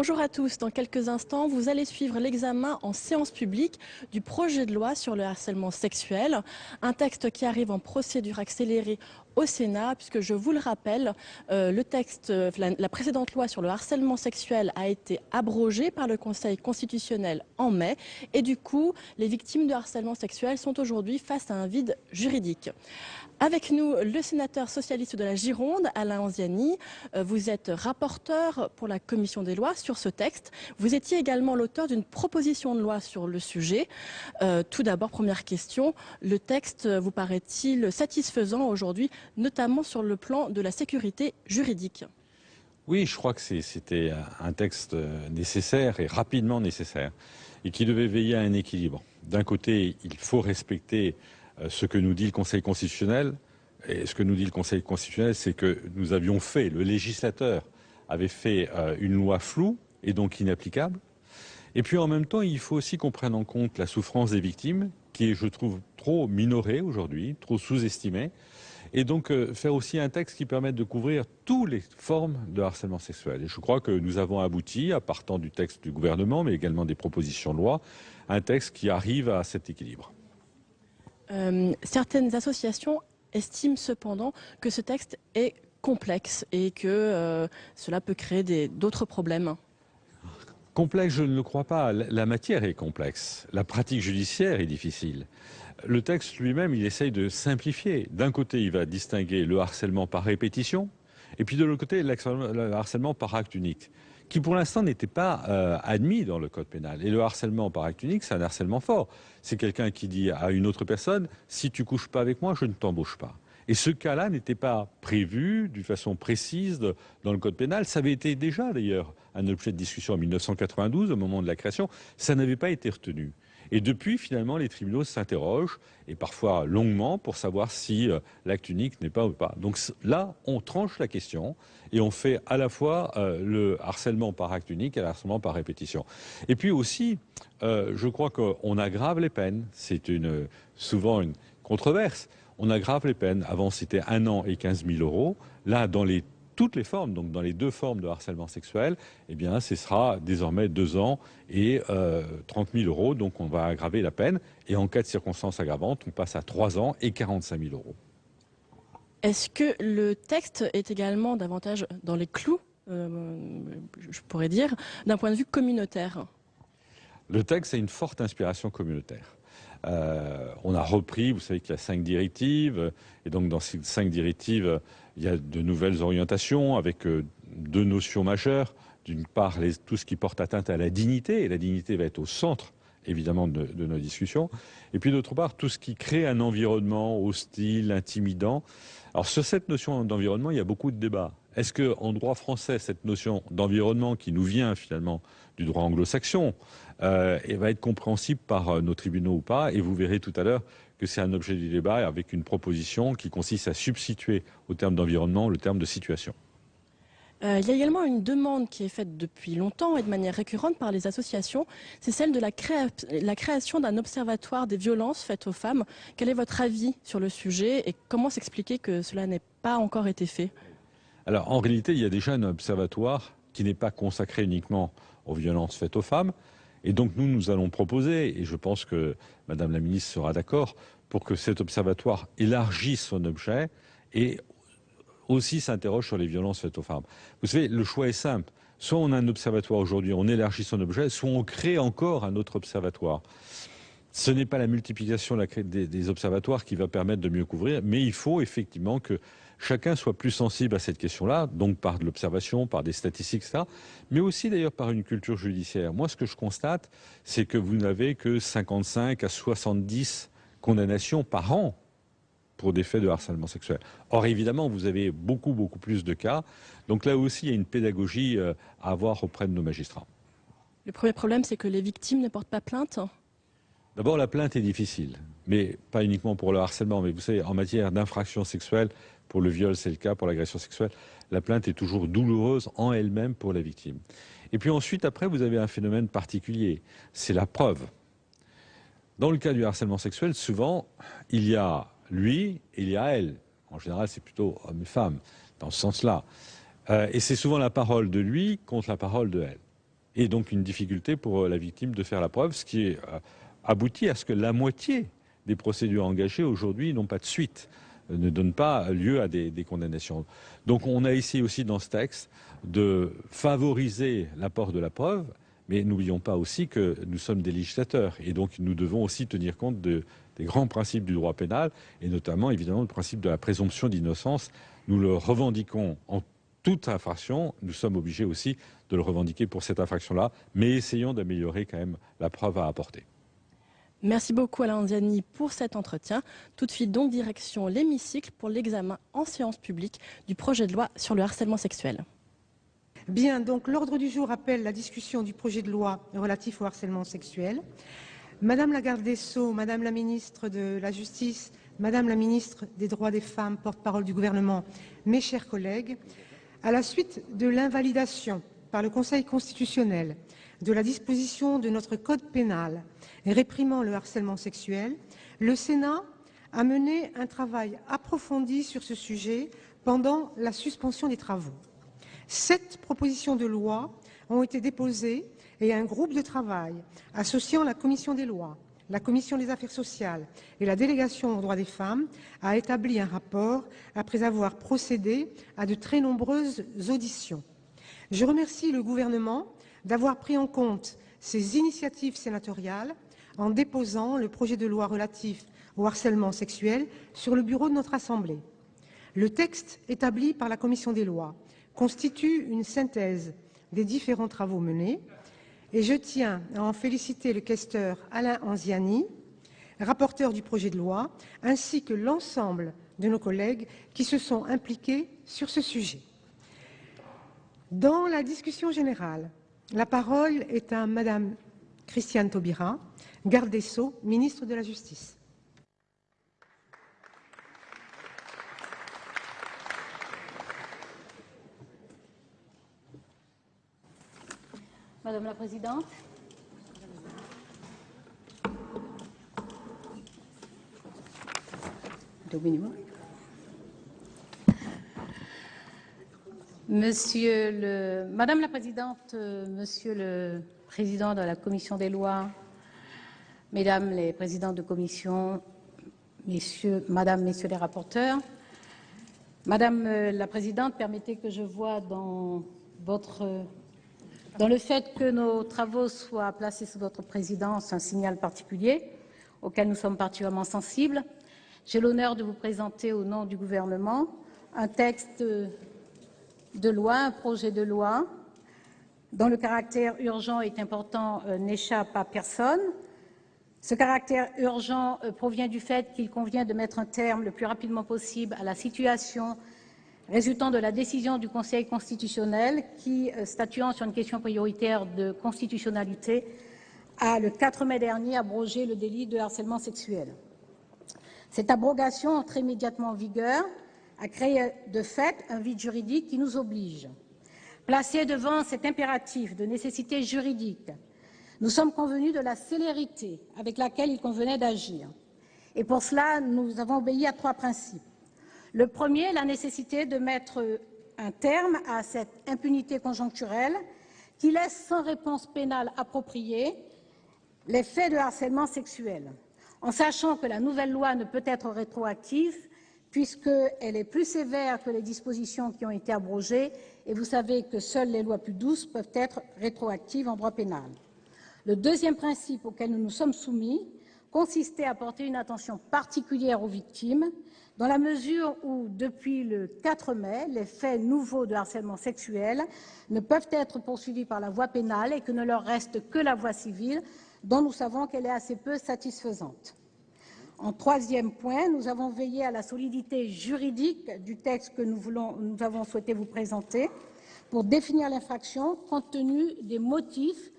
Bonjour à tous. Dans quelques instants, vous allez suivre l'examen en séance publique du projet de loi sur le harcèlement sexuel, un texte qui arrive en procédure accélérée au Sénat, puisque je vous le rappelle, la précédente loi sur le harcèlement sexuel a été abrogée par le Conseil constitutionnel en mai, et du coup, les victimes de harcèlement sexuel sont aujourd'hui face à un vide juridique. Avec nous, le sénateur socialiste de la Gironde, Alain Anziani. Vous êtes rapporteur pour la commission des lois sur ce texte. Vous étiez également l'auteur d'une proposition de loi sur le sujet. Tout d'abord, première question, le texte vous paraît-il satisfaisant aujourd'hui, notamment sur le plan de la sécurité juridique ? Oui, je crois que c'était un texte nécessaire et rapidement nécessaire, et qui devait veiller à un équilibre. D'un côté, il faut respecter ce que nous dit le Conseil constitutionnel. Et ce que nous dit le Conseil constitutionnel, c'est que le législateur avait fait une loi floue et donc inapplicable. Et puis en même temps, il faut aussi qu'on prenne en compte la souffrance des victimes, qui est, je trouve, trop minorée aujourd'hui, trop sous-estimée. Et donc faire aussi un texte qui permette de couvrir toutes les formes de harcèlement sexuel. Et je crois que nous avons abouti, à partant du texte du gouvernement, mais également des propositions de loi, à un texte qui arrive à cet équilibre. Certaines associations estiment cependant que ce texte est complexe et que cela peut créer d'autres problèmes. Complexe, je ne le crois pas. La matière est complexe. La pratique judiciaire est difficile. Le texte lui-même, il essaye de simplifier. D'un côté, il va distinguer le harcèlement par répétition, et puis de l'autre côté, le harcèlement par acte unique, qui pour l'instant n'était pas admis dans le code pénal. Et le harcèlement par acte unique, c'est un harcèlement fort. C'est quelqu'un qui dit à une autre personne, si tu couches pas avec moi, je ne t'embauche pas. Et ce cas-là n'était pas prévu d'une façon précise dans le code pénal. Ça avait été déjà d'ailleurs un objet de discussion en 1992, au moment de la création. Ça n'avait pas été retenu. Et depuis, finalement, les tribunaux s'interrogent, et parfois longuement, pour savoir si l'acte unique n'est pas ou pas. Donc là, on tranche la question, et on fait à la fois le harcèlement par acte unique et le harcèlement par répétition. Et puis aussi, je crois qu'on aggrave les peines. C'est souvent une controverse. On aggrave les peines. Avant, c'était 1 an et 15 000 euros. Là, toutes les formes, donc dans les deux formes de harcèlement sexuel, eh bien, ce sera désormais 2 ans et 30 000 euros. Donc, on va aggraver la peine. Et en cas de circonstances aggravantes, on passe à 3 ans et 45 000 euros. Est-ce que le texte est également davantage dans les clous, je pourrais dire, d'un point de vue communautaire ? Le texte a une forte inspiration communautaire. On a repris, vous savez qu'il y a 5 directives, et donc dans ces 5 directives, il y a de nouvelles orientations avec 2 notions majeures. D'une part, tout ce qui porte atteinte à la dignité, et la dignité va être au centre, évidemment, de nos discussions. Et puis d'autre part, tout ce qui crée un environnement hostile, intimidant. Alors sur cette notion d'environnement, il y a beaucoup de débats. Est-ce qu'en droit français, cette notion d'environnement qui nous vient finalement du droit anglo-saxon et va être compréhensible par nos tribunaux ou pas? Et vous verrez tout à l'heure que c'est un objet du débat avec une proposition qui consiste à substituer au terme d'environnement le terme de situation. Il y a également une demande qui est faite depuis longtemps et de manière récurrente par les associations, c'est celle de la création d'un observatoire des violences faites aux femmes. Quel est votre avis sur le sujet et comment s'expliquer que cela n'ait pas encore été fait ? Alors en réalité, il y a déjà un observatoire qui n'est pas consacré uniquement aux violences faites aux femmes. Et donc nous allons proposer, et je pense que Madame la Ministre sera d'accord, pour que cet observatoire élargisse son objet et aussi s'interroge sur les violences faites aux femmes. Vous savez, le choix est simple. Soit on a un observatoire aujourd'hui, on élargit son objet, soit on crée encore un autre observatoire. Ce n'est pas la multiplication des observatoires qui va permettre de mieux couvrir, mais il faut effectivement que chacun soit plus sensible à cette question-là, donc par de l'observation, par des statistiques, etc., mais aussi d'ailleurs par une culture judiciaire. Moi, ce que je constate, c'est que vous n'avez que 55 à 70 condamnations par an pour des faits de harcèlement sexuel. Or, évidemment, vous avez beaucoup plus de cas. Donc là aussi, il y a une pédagogie à avoir auprès de nos magistrats. Le premier problème, c'est que les victimes ne portent pas plainte. D'abord, la plainte est difficile, mais pas uniquement pour le harcèlement. Mais vous savez, en matière d'infraction sexuelle, pour le viol, c'est le cas, pour l'agression sexuelle, la plainte est toujours douloureuse en elle-même pour la victime. Et puis ensuite, après, vous avez un phénomène particulier, c'est la preuve. Dans le cas du harcèlement sexuel, souvent, il y a lui et il y a elle. En général, c'est plutôt homme et femme, dans ce sens-là. Et c'est souvent la parole de lui contre la parole de elle. et donc une difficulté pour la victime de faire la preuve, ce qui aboutit à ce que la moitié des procédures engagées aujourd'hui n'ont pas de suite, ne donnent pas lieu à des condamnations. Donc on a essayé aussi dans ce texte de favoriser l'apport de la preuve, mais n'oublions pas aussi que nous sommes des législateurs et donc nous devons aussi tenir compte des grands principes du droit pénal et notamment évidemment le principe de la présomption d'innocence. Nous le revendiquons en toute infraction, nous sommes obligés aussi de le revendiquer pour cette infraction-là, mais essayons d'améliorer quand même la preuve à apporter. Merci beaucoup Alain Anziani pour cet entretien. Tout de suite donc direction l'hémicycle pour l'examen en séance publique du projet de loi sur le harcèlement sexuel. Bien, donc l'ordre du jour appelle la discussion du projet de loi relatif au harcèlement sexuel. Madame la garde des Sceaux, Madame la ministre de la Justice, Madame la ministre des Droits des Femmes, porte-parole du gouvernement, mes chers collègues, à la suite de l'invalidation par le Conseil constitutionnel de la disposition de notre code pénal réprimant le harcèlement sexuel, le Sénat a mené un travail approfondi sur ce sujet pendant la suspension des travaux. 7 propositions de loi ont été déposées et un groupe de travail associant la Commission des lois, la Commission des affaires sociales et la délégation aux droits des femmes a établi un rapport après avoir procédé à de très nombreuses auditions. Je remercie le gouvernement d'avoir pris en compte ces initiatives sénatoriales en déposant le projet de loi relatif au harcèlement sexuel sur le bureau de notre Assemblée. Le texte établi par la Commission des lois constitue une synthèse des différents travaux menés et je tiens à en féliciter le questeur Alain Anziani, rapporteur du projet de loi, ainsi que l'ensemble de nos collègues qui se sont impliqués sur ce sujet. Dans la discussion générale, la parole est à Madame Christiane Taubira, garde des Sceaux, ministre de la Justice. Madame la Présidente, Madame la Présidente, Monsieur le Président de la Commission des lois, Mesdames les Présidents de commission, Madame, Messieurs les rapporteurs, Madame la Présidente, permettez que je vois dans le fait que nos travaux soient placés sous votre présidence un signal particulier auquel nous sommes particulièrement sensibles. J'ai l'honneur de vous présenter au nom du gouvernement un texte de loi, un projet de loi dont le caractère urgent et important n'échappe à personne. Ce caractère urgent provient du fait qu'il convient de mettre un terme le plus rapidement possible à la situation résultant de la décision du Conseil constitutionnel qui, statuant sur une question prioritaire de constitutionnalité, a, le 4 mai dernier, abrogé le délit de harcèlement sexuel. Cette abrogation, entrée immédiatement en vigueur, a créé de fait un vide juridique qui nous oblige. Placés devant cet impératif de nécessité juridique, nous sommes convenus de la célérité avec laquelle il convenait d'agir. Et pour cela, nous avons obéi à 3 principes. Le premier, la nécessité de mettre un terme à cette impunité conjoncturelle qui laisse sans réponse pénale appropriée les faits de harcèlement sexuel, en sachant que la nouvelle loi ne peut être rétroactive puisqu'elle est plus sévère que les dispositions qui ont été abrogées, et vous savez que seules les lois plus douces peuvent être rétroactives en droit pénal. Le deuxième principe auquel nous nous sommes soumis consistait à porter une attention particulière aux victimes, dans la mesure où, depuis le 4 mai, les faits nouveaux de harcèlement sexuel ne peuvent être poursuivis par la voie pénale et que ne leur reste que la voie civile, dont nous savons qu'elle est assez peu satisfaisante. En troisième point, nous avons veillé à la solidité juridique du texte que nous avons souhaité vous présenter pour définir l'infraction compte tenu des motifs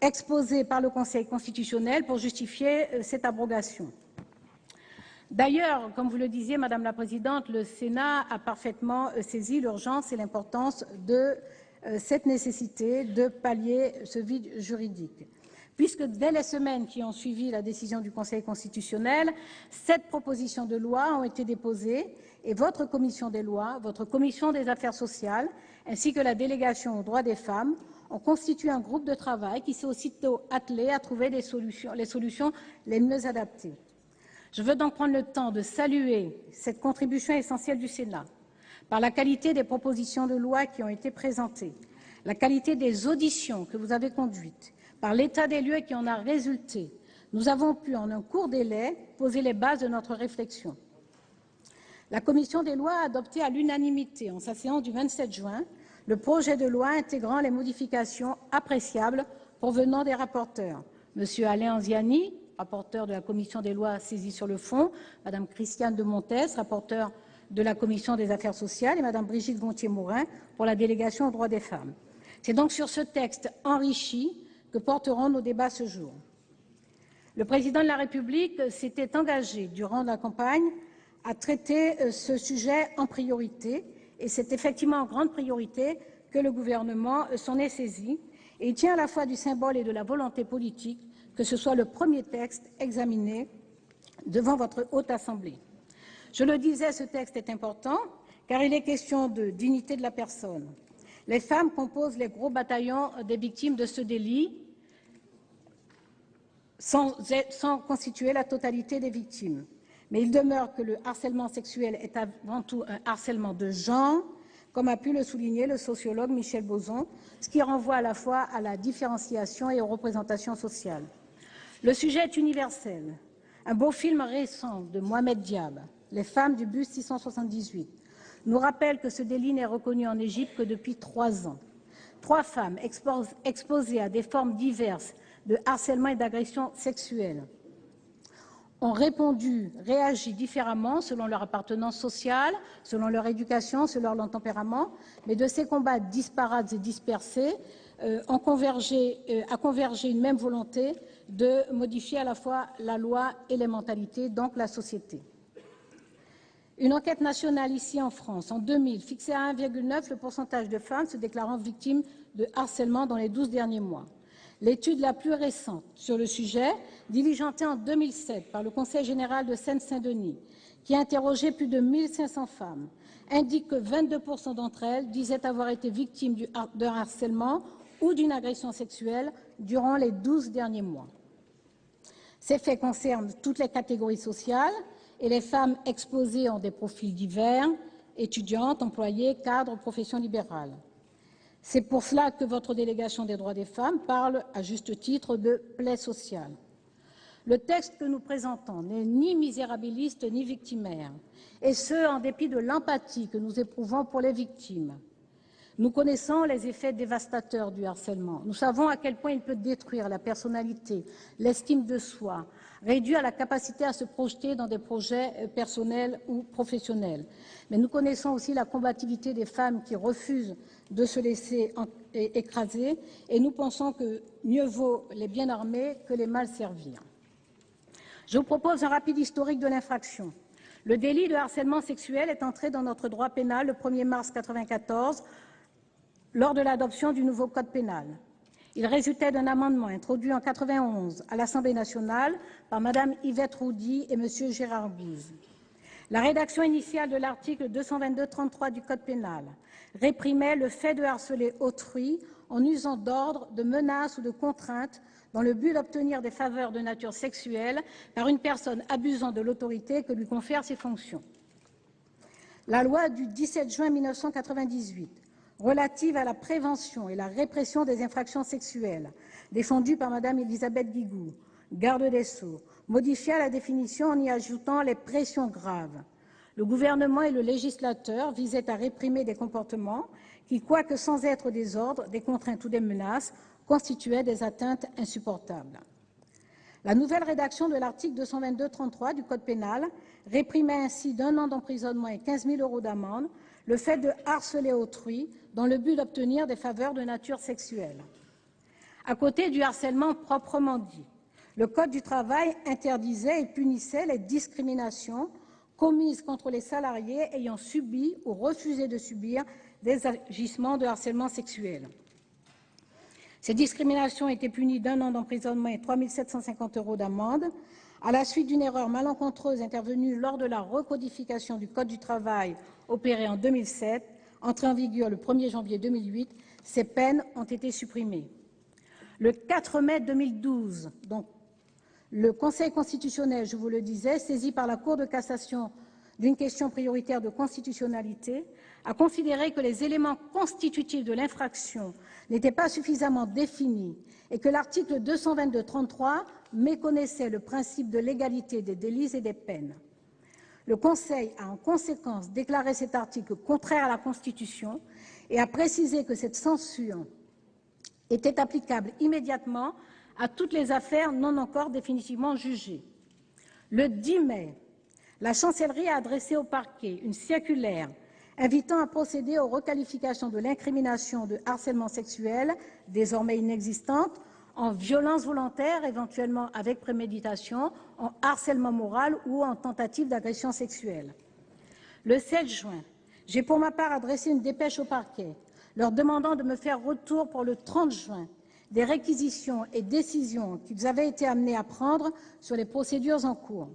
exposés par le Conseil constitutionnel pour justifier cette abrogation. D'ailleurs, comme vous le disiez, Madame la Présidente, le Sénat a parfaitement saisi l'urgence et l'importance de cette nécessité de pallier ce vide juridique, puisque dès les semaines qui ont suivi la décision du Conseil constitutionnel, 7 propositions de loi ont été déposées et votre Commission des lois, votre Commission des affaires sociales, ainsi que la délégation aux droits des femmes ont constitué un groupe de travail qui s'est aussitôt attelé à trouver les solutions les mieux adaptées. Je veux donc prendre le temps de saluer cette contribution essentielle du Sénat par la qualité des propositions de loi qui ont été présentées, la qualité des auditions que vous avez conduites, par l'état des lieux qui en a résulté. Nous avons pu, en un court délai, poser les bases de notre réflexion. La Commission des lois a adopté à l'unanimité, en sa séance du 27 juin, le projet de loi intégrant les modifications appréciables provenant des rapporteurs. M. Alain Anziani, rapporteur de la Commission des lois saisie sur le fond, Mme Christiane de Montes, rapporteure de la Commission des affaires sociales, et Mme Brigitte Gontier-Maurin pour la délégation aux droits des femmes. C'est donc sur ce texte enrichi que porteront nos débats ce jour. Le Président de la République s'était engagé durant la campagne à traiter ce sujet en priorité, et c'est effectivement en grande priorité que le gouvernement s'en est saisi, et il tient à la fois du symbole et de la volonté politique que ce soit le premier texte examiné devant votre Haute Assemblée. Je le disais, ce texte est important car il est question de dignité de la personne. Les femmes composent les gros bataillons des victimes de ce délit, sans constituer la totalité des victimes. Mais il demeure que le harcèlement sexuel est avant tout un harcèlement de genre, comme a pu le souligner le sociologue Michel Bozon, ce qui renvoie à la fois à la différenciation et aux représentations sociales. Le sujet est universel. Un beau film récent de Mohamed Diab, Les femmes du bus 678, nous rappelle que ce délit n'est reconnu en Égypte que depuis 3 ans. 3 femmes exposées à des formes diverses de harcèlement et d'agression sexuelle ont réagi différemment selon leur appartenance sociale, selon leur éducation, selon leur tempérament, mais de ces combats disparates et dispersés a convergé une même volonté de modifier à la fois la loi et les mentalités, donc la société. Une enquête nationale ici en France, en 2000, fixait à 1,9 le pourcentage de femmes se déclarant victimes de harcèlement dans les 12 derniers mois. L'étude la plus récente sur le sujet, diligentée en 2007 par le Conseil général de Seine-Saint-Denis, qui a interrogé plus de 1500 femmes, indique que 22% d'entre elles disaient avoir été victimes d'un harcèlement ou d'une agression sexuelle durant les 12 derniers mois. Ces faits concernent toutes les catégories sociales et les femmes exposées ont des profils divers, étudiantes, employées, cadres, professions libérales. C'est pour cela que votre délégation des droits des femmes parle, à juste titre, de plaie sociale. Le texte que nous présentons n'est ni misérabiliste ni victimaire, et ce, en dépit de l'empathie que nous éprouvons pour les victimes. Nous connaissons les effets dévastateurs du harcèlement. Nous savons à quel point il peut détruire la personnalité, l'estime de soi, réduire la capacité à se projeter dans des projets personnels ou professionnels. Mais nous connaissons aussi la combativité des femmes qui refusent de se laisser écraser, et nous pensons que mieux vaut les bien armés que les mal servir. Je vous propose un rapide historique de l'infraction. Le délit de harcèlement sexuel est entré dans notre droit pénal le 1er mars 1994, lors de l'adoption du nouveau code pénal. Il résultait d'un amendement introduit en 1991 à l'Assemblée nationale par Mme Yvette Roudy et M. Gérard Gouze. La rédaction initiale de l'article 222-33 du code pénal réprimait le fait de harceler autrui en usant d'ordre, de menaces ou de contraintes dans le but d'obtenir des faveurs de nature sexuelle par une personne abusant de l'autorité que lui confèrent ses fonctions. La loi du 17 juin 1998 relative à la prévention et la répression des infractions sexuelles, défendue par Mme Elisabeth Guigou, garde des Sceaux, modifia la définition en y ajoutant les pressions graves. Le gouvernement et le législateur visaient à réprimer des comportements qui, quoique sans être des ordres, des contraintes ou des menaces, constituaient des atteintes insupportables. La nouvelle rédaction de l'article 222-33 du Code pénal réprimait ainsi d'1 an d'emprisonnement et 15 000 € d'amende le fait de harceler autrui dans le but d'obtenir des faveurs de nature sexuelle. À côté du harcèlement proprement dit, le Code du travail interdisait et punissait les discriminations commises contre les salariés ayant subi ou refusé de subir des agissements de harcèlement sexuel. Ces discriminations étaient punies d'1 an d'emprisonnement et 3 750 € d'amende. À la suite d'une erreur malencontreuse intervenue lors de la recodification du Code du travail opérée en 2007, entrée en vigueur le 1er janvier 2008, ces peines ont été supprimées. Le 4 mai 2012, donc, le Conseil constitutionnel, je vous le disais, saisi par la Cour de cassation d'une question prioritaire de constitutionnalité, a considéré que les éléments constitutifs de l'infraction n'étaient pas suffisamment définis et que l'article 222-33 méconnaissait le principe de l'égalité des délits et des peines. Le Conseil a en conséquence déclaré cet article contraire à la Constitution et a précisé que cette censure était applicable immédiatement à toutes les affaires non encore définitivement jugées. Le 10 mai, la Chancellerie a adressé au parquet une circulaire invitant à procéder aux requalifications de l'incrimination de harcèlement sexuel, désormais inexistante, en violence volontaire, éventuellement avec préméditation, en harcèlement moral ou en tentative d'agression sexuelle. Le 7 juin, j'ai pour ma part adressé une dépêche au parquet, leur demandant de me faire retour pour le 30 juin des réquisitions et décisions qu'ils avaient été amenés à prendre sur les procédures en cours.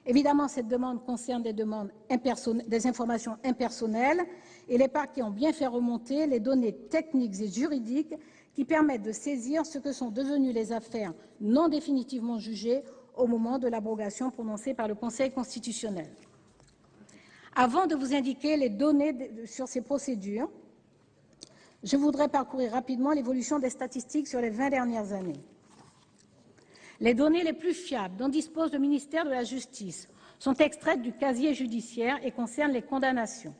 Évidemment, cette demande concerne des informations impersonnelles et les parquets ont bien fait remonter les données techniques et juridiques qui permettent de saisir ce que sont devenues les affaires non définitivement jugées au moment de l'abrogation prononcée par le Conseil constitutionnel. Avant de vous indiquer les données sur ces procédures, je voudrais parcourir rapidement l'évolution des statistiques sur les 20 dernières années. Les données les plus fiables dont dispose le ministère de la Justice sont extraites du casier judiciaire et concernent les condamnations.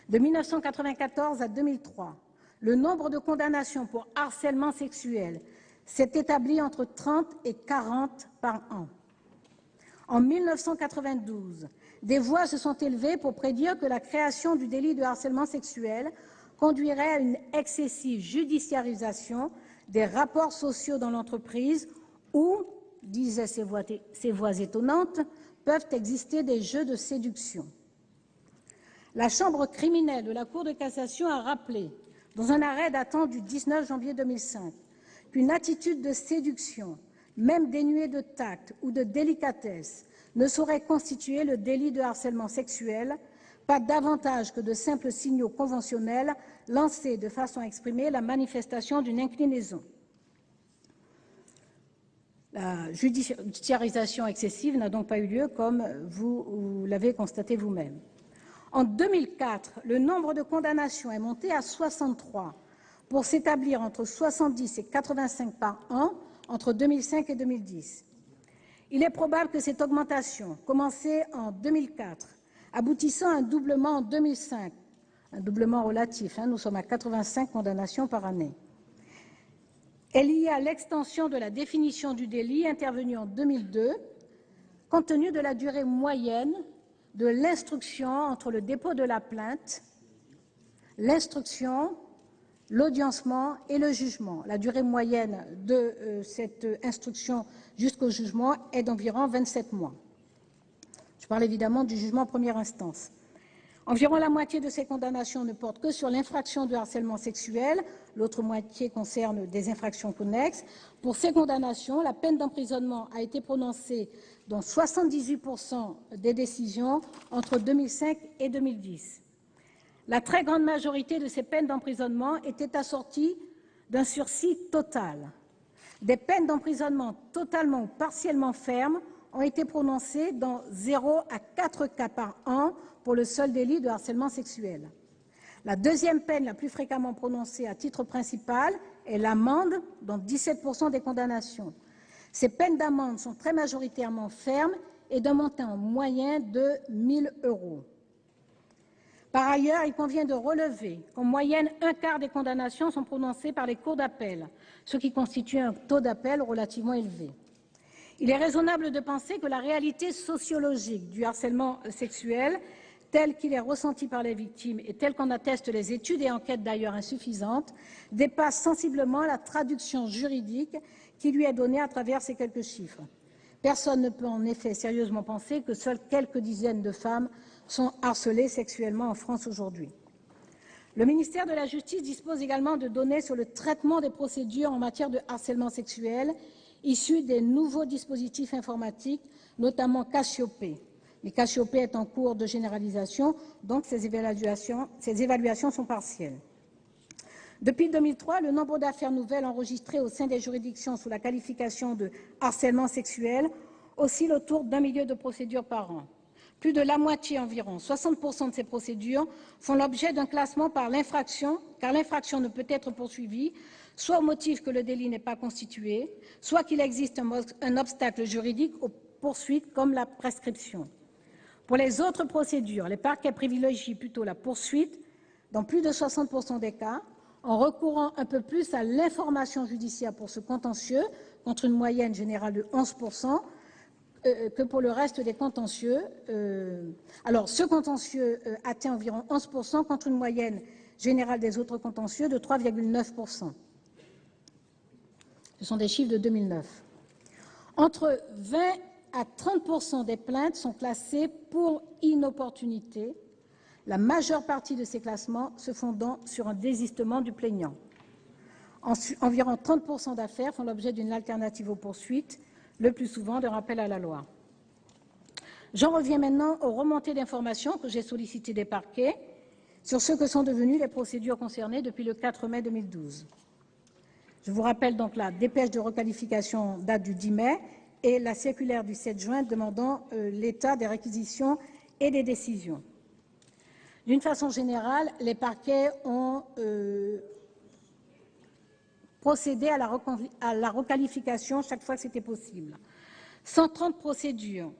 De 1994 à 2003, le nombre de condamnations pour harcèlement sexuel s'est établi entre 30 et 40 par an. En 1992, des voix se sont élevées pour prédire que la création du délit de harcèlement sexuel conduirait à une excessive judiciarisation des rapports sociaux dans l'entreprise où, disaient ces voix étonnantes, peuvent exister des jeux de séduction. La Chambre criminelle de la Cour de cassation a rappelé, dans un arrêt datant du 19 janvier 2005, qu'une attitude de séduction, même dénuée de tact ou de délicatesse, ne saurait constituer le délit de harcèlement sexuel, pas davantage que de simples signaux conventionnels lancés de façon à exprimer la manifestation d'une inclinaison. La judiciarisation excessive n'a donc pas eu lieu, comme vous l'avez constaté vous-même. En 2004, le nombre de condamnations est monté à 63, pour s'établir entre 70 et 85 par an entre 2005 et 2010. Il est probable que cette augmentation, commencée en 2004, aboutissant à un doublement en 2005, un doublement relatif, nous sommes à 85 condamnations par année, est liée à l'extension de la définition du délit intervenue en 2002, compte tenu de la durée moyenne de l'instruction entre le dépôt de la plainte, l'instruction, l'audiencement et le jugement. La durée moyenne de cette instruction jusqu'au jugement est d'environ 27 mois. Je parle évidemment du jugement en première instance. Environ la moitié de ces condamnations ne portent que sur l'infraction de harcèlement sexuel, l'autre moitié concerne des infractions connexes. Pour ces condamnations, la peine d'emprisonnement a été prononcée dans 78% des décisions entre 2005 et 2010. La très grande majorité de ces peines d'emprisonnement étaient assorties d'un sursis total. Des peines d'emprisonnement totalement ou partiellement fermes ont été prononcées dans 0 à 4 cas par an pour le seul délit de harcèlement sexuel. La deuxième peine la plus fréquemment prononcée à titre principal est l'amende, dans 17% des condamnations. Ces peines d'amende sont très majoritairement fermes et d'un montant moyen de 1 000 €. Par ailleurs, il convient de relever qu'en moyenne, un quart des condamnations sont prononcées par les cours d'appel, ce qui constitue un taux d'appel relativement élevé. Il est raisonnable de penser que la réalité sociologique du harcèlement sexuel, tel qu'il est ressenti par les victimes et tel qu'en attestent les études et enquêtes d'ailleurs insuffisantes, dépasse sensiblement la traduction juridique qui lui est donnée à travers ces quelques chiffres. Personne ne peut en effet sérieusement penser que seules quelques dizaines de femmes sont harcelées sexuellement en France aujourd'hui. Le ministère de la Justice dispose également de données sur le traitement des procédures en matière de harcèlement sexuel issues des nouveaux dispositifs informatiques, notamment Cassiopée. Mais Cassiopée est en cours de généralisation, donc ces évaluations sont partielles. Depuis 2003, le nombre d'affaires nouvelles enregistrées au sein des juridictions sous la qualification de harcèlement sexuel oscille autour d'1 million de procédures par an. Plus de la moitié environ, 60% de ces procédures, font l'objet d'un classement par l'infraction, car l'infraction ne peut être poursuivie, soit au motif que le délit n'est pas constitué, soit qu'il existe un obstacle juridique aux poursuites comme la prescription. Pour les autres procédures, les parquets privilégient plutôt la poursuite, dans plus de 60% des cas, en recourant un peu plus à l'information judiciaire pour ce contentieux, contre une moyenne générale de 11%, que pour le reste des contentieux. Alors, ce contentieux atteint environ 11% contre une moyenne générale des autres contentieux de 3,9%. Ce sont des chiffres de 2009. Entre 20 à 30% des plaintes sont classées pour inopportunité, la majeure partie de ces classements se fondant sur un désistement du plaignant. Environ 30% d'affaires font l'objet d'une alternative aux poursuites, le plus souvent de rappel à la loi. J'en reviens maintenant aux remontées d'informations que j'ai sollicitées des parquets sur ce que sont devenues les procédures concernées depuis le 4 mai 2012. Je vous rappelle donc la dépêche de requalification date du 10 mai et la circulaire du 7 juin demandant l'état des réquisitions et des décisions. D'une façon générale, les parquets ont procédé à la requalification chaque fois que c'était possible. 130 procédures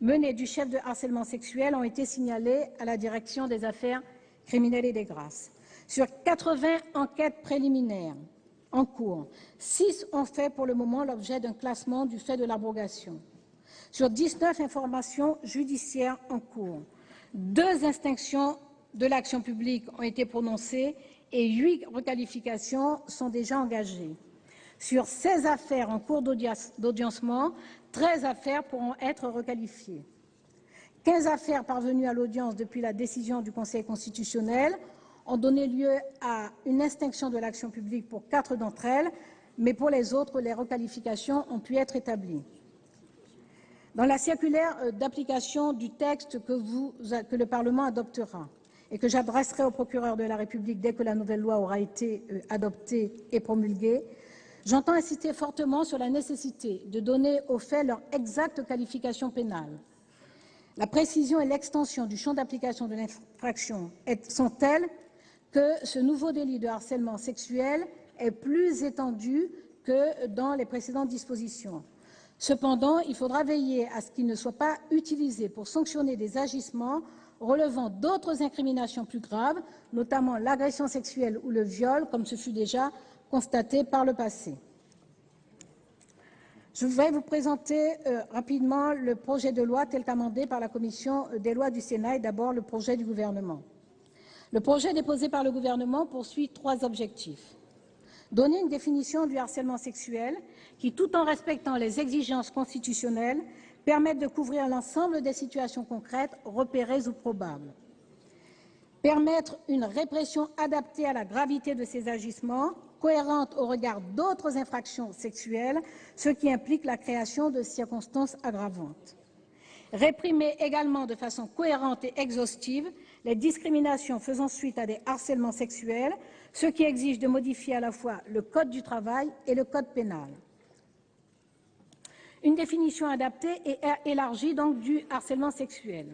menées du chef de harcèlement sexuel ont été signalées à la direction des affaires criminelles et des grâces. Sur 80 enquêtes préliminaires en cours, 6 ont fait pour le moment l'objet d'un classement du fait de l'abrogation. Sur 19 informations judiciaires en cours, 2 extinctions de l'action publique ont été prononcées et 8 requalifications sont déjà engagées. Sur 16 affaires en cours d'audiencement, 13 affaires pourront être requalifiées. 15 affaires parvenues à l'audience depuis la décision du Conseil constitutionnel ont donné lieu à une extinction de l'action publique pour 4 d'entre elles, mais pour les autres, les requalifications ont pu être établies. Dans la circulaire d'application du texte que le Parlement adoptera et que j'adresserai au procureur de la République dès que la nouvelle loi aura été adoptée et promulguée, j'entends insister fortement sur la nécessité de donner aux faits leur exacte qualification pénale. La précision et l'extension du champ d'application de l'infraction sont telles que ce nouveau délit de harcèlement sexuel est plus étendu que dans les précédentes dispositions. Cependant, il faudra veiller à ce qu'il ne soit pas utilisé pour sanctionner des agissements relevant d'autres incriminations plus graves, notamment l'agression sexuelle ou le viol, comme ce fut déjà constaté par le passé. Je vais vous présenter rapidement le projet de loi tel qu'amendé par la Commission des lois du Sénat et d'abord le projet du gouvernement. Le projet déposé par le gouvernement poursuit 3 objectifs. Donner une définition du harcèlement sexuel qui, tout en respectant les exigences constitutionnelles, permette de couvrir l'ensemble des situations concrètes, repérées ou probables. Permettre une répression adaptée à la gravité de ces agissements, cohérente au regard d'autres infractions sexuelles, ce qui implique la création de circonstances aggravantes. Réprimer également de façon cohérente et exhaustive les discriminations faisant suite à des harcèlements sexuels, ce qui exige de modifier à la fois le Code du travail et le Code pénal. Une définition adaptée et élargie donc du harcèlement sexuel.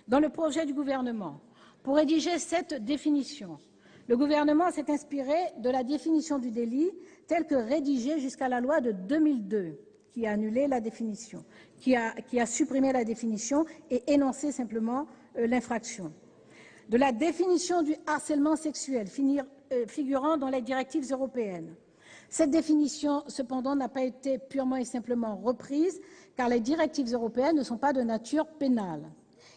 Dans le projet du gouvernement, pour rédiger cette définition, le gouvernement s'est inspiré de la définition du délit telle que rédigée jusqu'à la loi de 2002, qui a annulé la définition, qui a supprimé la définition et énoncé simplement l'infraction. De la définition du harcèlement sexuel figurant dans les directives européennes. Cette définition, cependant, n'a pas été purement et simplement reprise, car les directives européennes ne sont pas de nature pénale.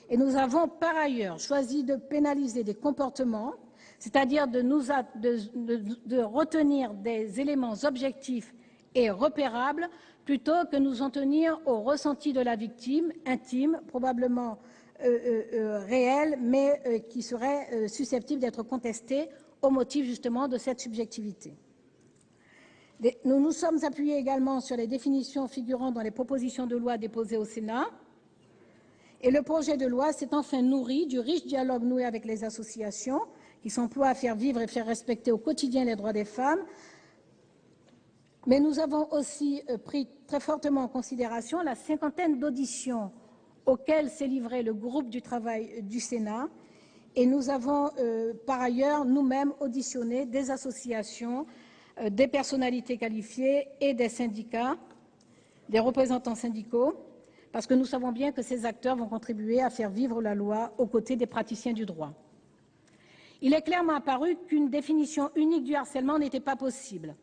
Et nous avons par ailleurs choisi de pénaliser des comportements, c'est-à-dire de retenir des éléments objectifs et repérables, plutôt que nous en tenir au ressenti de la victime, intime, probablement réel, mais qui serait susceptible d'être contesté au motif justement de cette subjectivité. Nous nous sommes appuyés également sur les définitions figurant dans les propositions de loi déposées au Sénat. Et le projet de loi s'est enfin nourri du riche dialogue noué avec les associations qui s'emploient à faire vivre et faire respecter au quotidien les droits des femmes. Mais nous avons aussi pris très fortement en considération la cinquantaine d'auditions auxquelles s'est livré le groupe du travail du Sénat. Et nous avons par ailleurs nous-mêmes auditionné des associations, des personnalités qualifiées et des syndicats, des représentants syndicaux, parce que nous savons bien que ces acteurs vont contribuer à faire vivre la loi aux côtés des praticiens du droit. Il est clairement apparu qu'une définition unique du harcèlement n'était pas possible.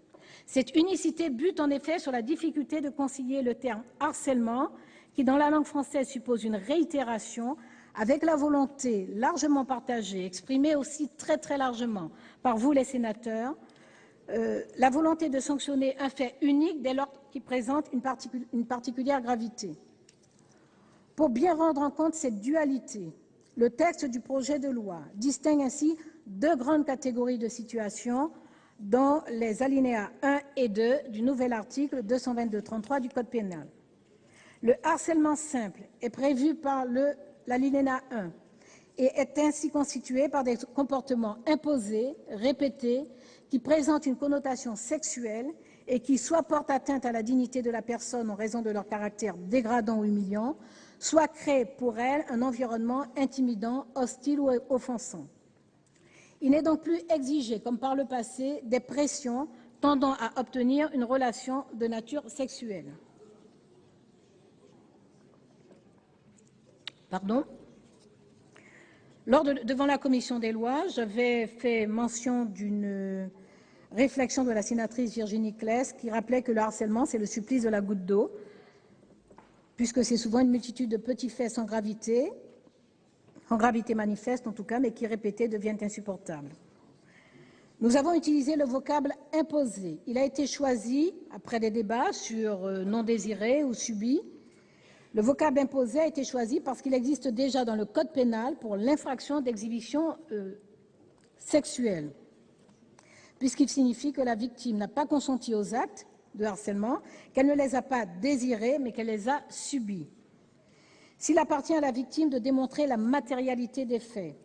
Cette unicité bute en effet sur la difficulté de concilier le terme harcèlement, qui dans la langue française suppose une réitération, avec la volonté largement partagée, exprimée aussi très largement par vous les sénateurs, la volonté de sanctionner un fait unique dès lors qu'il présente une particulière gravité. Pour bien rendre en compte cette dualité, le texte du projet de loi distingue ainsi deux grandes catégories de situations dans les alinéas 1 et 2 du nouvel article 222-33 du Code pénal. Le harcèlement simple est prévu par l'alinéa 1 et est ainsi constitué par des comportements imposés, répétés, qui présentent une connotation sexuelle et qui soit portent atteinte à la dignité de la personne en raison de leur caractère dégradant ou humiliant, soit créent pour elle un environnement intimidant, hostile ou offensant. Il n'est donc plus exigé, comme par le passé, des pressions tendant à obtenir une relation de nature sexuelle. Devant la commission des lois, j'avais fait mention d'une réflexion de la sénatrice Virginie Claes qui rappelait que le harcèlement, c'est le supplice de la goutte d'eau, puisque c'est souvent une multitude de petits faits sans gravité, en gravité manifeste en tout cas, mais qui répétés deviennent insupportables. Nous avons utilisé le vocable « imposé ». Il a été choisi, après des débats sur non désiré ou subi, le vocable « imposé » a été choisi parce qu'il existe déjà dans le Code pénal pour l'infraction d'exhibition sexuelle, puisqu'il signifie que la victime n'a pas consenti aux actes de harcèlement, qu'elle ne les a pas désirés, mais qu'elle les a subis. S'il appartient à la victime de démontrer la matérialité des faits,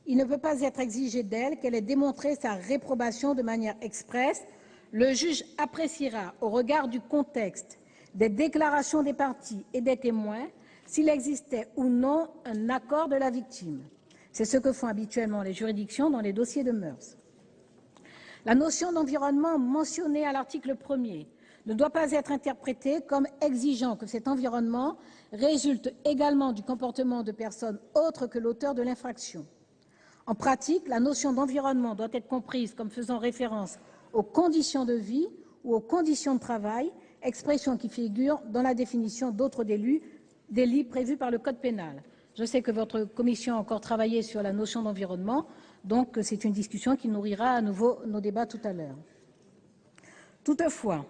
il ne peut pas être exigé d'elle qu'elle ait démontré sa réprobation de manière expresse. Le juge appréciera, au regard du contexte, des déclarations des parties et des témoins, s'il existait ou non un accord de la victime. C'est ce que font habituellement les juridictions dans les dossiers de mœurs. La notion d'environnement mentionnée à l'article 1er ne doit pas être interprétée comme exigeant que cet environnement résulte également du comportement de personnes autres que l'auteur de l'infraction. En pratique, la notion d'environnement doit être comprise comme faisant référence aux conditions de vie ou aux conditions de travail, expression qui figure dans la définition d'autres délits prévus par le Code pénal. Je sais que votre commission a encore travaillé sur la notion d'environnement, donc c'est une discussion qui nourrira à nouveau nos débats tout à l'heure. Toutefois,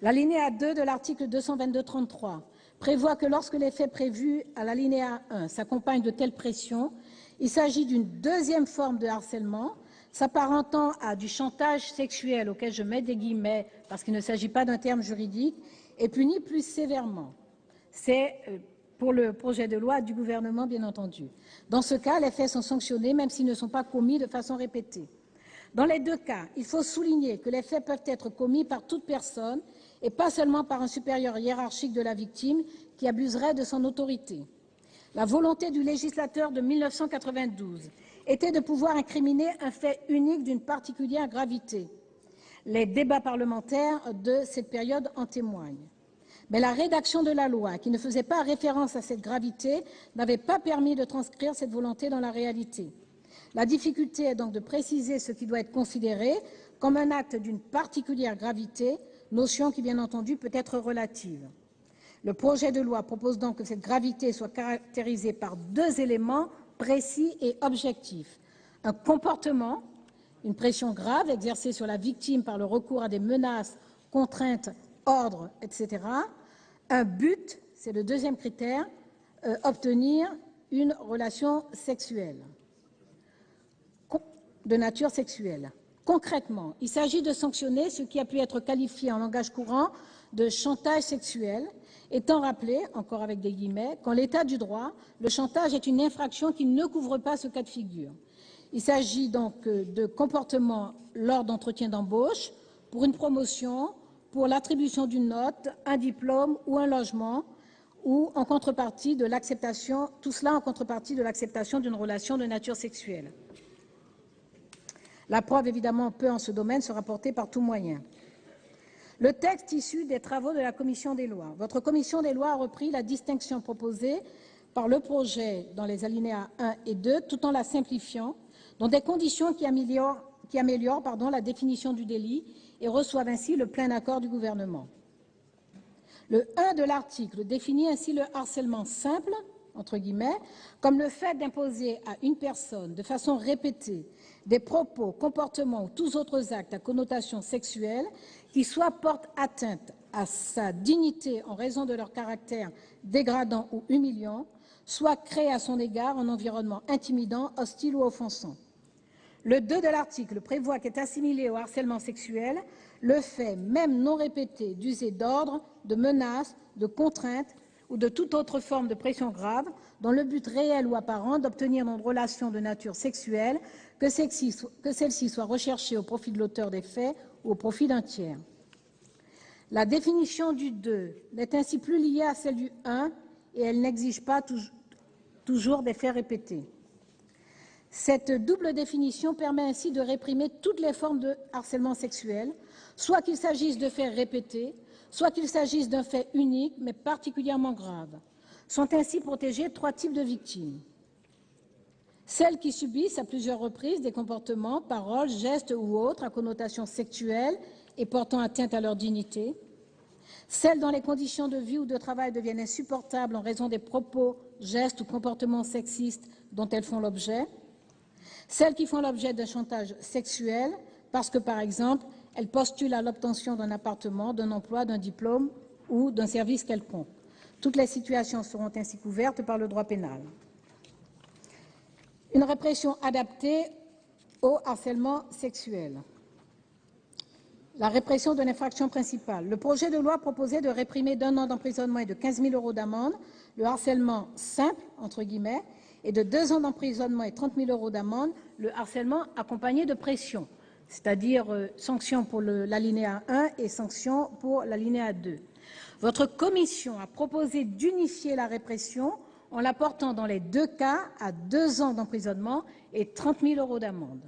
l'alinéa 2 de l'article 222-33 prévoit que lorsque les faits prévus à l'alinéa 1 s'accompagnent de telles pressions, il s'agit d'une deuxième forme de harcèlement s'apparentant à du chantage sexuel, auquel je mets des guillemets parce qu'il ne s'agit pas d'un terme juridique, et puni plus sévèrement. C'est pour le projet de loi du gouvernement, bien entendu. Dans ce cas, les faits sont sanctionnés même s'ils ne sont pas commis de façon répétée. Dans les deux cas, il faut souligner que les faits peuvent être commis par toute personne et pas seulement par un supérieur hiérarchique de la victime qui abuserait de son autorité. La volonté du législateur de 1992 était de pouvoir incriminer un fait unique d'une particulière gravité. Les débats parlementaires de cette période en témoignent. Mais la rédaction de la loi, qui ne faisait pas référence à cette gravité, n'avait pas permis de transcrire cette volonté dans la réalité. La difficulté est donc de préciser ce qui doit être considéré comme un acte d'une particulière gravité, notion qui, bien entendu, peut être relative. Le projet de loi propose donc que cette gravité soit caractérisée par deux éléments précis et objectifs. Un comportement, une pression grave exercée sur la victime par le recours à des menaces, contraintes, ordres, etc. Un but, c'est le deuxième critère, obtenir une relation sexuelle, de nature sexuelle. Concrètement, il s'agit de sanctionner ce qui a pu être qualifié en langage courant de chantage sexuel, étant rappelé, encore avec des guillemets, qu'en l'état du droit, le chantage est une infraction qui ne couvre pas ce cas de figure. Il s'agit donc de comportements lors d'entretiens d'embauche, pour une promotion, pour l'attribution d'une note, un diplôme ou un logement, ou en contrepartie de l'acceptation, tout cela en contrepartie de l'acceptation d'une relation de nature sexuelle. La preuve, évidemment, peut en ce domaine se rapporter par tout moyen. Le texte issu des travaux de la Commission des lois. Votre Commission des lois a repris la distinction proposée par le projet dans les alinéas 1 et 2, tout en la simplifiant, dans des conditions qui améliorent la définition du délit et reçoivent ainsi le plein accord du gouvernement. Le 1 de l'article définit ainsi le harcèlement simple, entre guillemets, comme le fait d'imposer à une personne de façon répétée des propos, comportements ou tous autres actes à connotation sexuelle qui soit portent atteinte à sa dignité en raison de leur caractère dégradant ou humiliant, soit créent à son égard un environnement intimidant, hostile ou offensant. Le 2 de l'article prévoit qu'est assimilé au harcèlement sexuel le fait, même non répété, d'user d'ordre, de menaces, de contraintes ou de toute autre forme de pression grave dans le but réel ou apparent d'obtenir une relation de nature sexuelle, que celle-ci soit recherchée au profit de l'auteur des faits ou au profit d'un tiers. La définition du 2 n'est ainsi plus liée à celle du 1 et elle n'exige pas toujours des faits répétés. Cette double définition permet ainsi de réprimer toutes les formes de harcèlement sexuel, soit qu'il s'agisse de faits répétés, soit qu'il s'agisse d'un fait unique mais particulièrement grave. Sont ainsi protégés 3 types de victimes. Celles qui subissent à plusieurs reprises des comportements, paroles, gestes ou autres à connotation sexuelle et portant atteinte à leur dignité. Celles dont les conditions de vie ou de travail deviennent insupportables en raison des propos, gestes ou comportements sexistes dont elles font l'objet. Celles qui font l'objet d'un chantage sexuel parce que, par exemple, elles postulent à l'obtention d'un appartement, d'un emploi, d'un diplôme ou d'un service quelconque. Toutes les situations seront ainsi couvertes par le droit pénal. Une répression adaptée au harcèlement sexuel. La répression de l'infraction principale. Le projet de loi proposait de réprimer d'1 an d'emprisonnement et de 15 000 € d'amende le harcèlement simple, entre guillemets, et de 2 ans d'emprisonnement et 30 000 € d'amende le harcèlement accompagné de pression, c'est-à-dire sanction pour l'alinéa 1 et sanction pour l'alinéa 2. Votre commission a proposé d'unifier la répression en la portant dans les 2 cas à 2 ans d'emprisonnement et 30 000 € d'amende.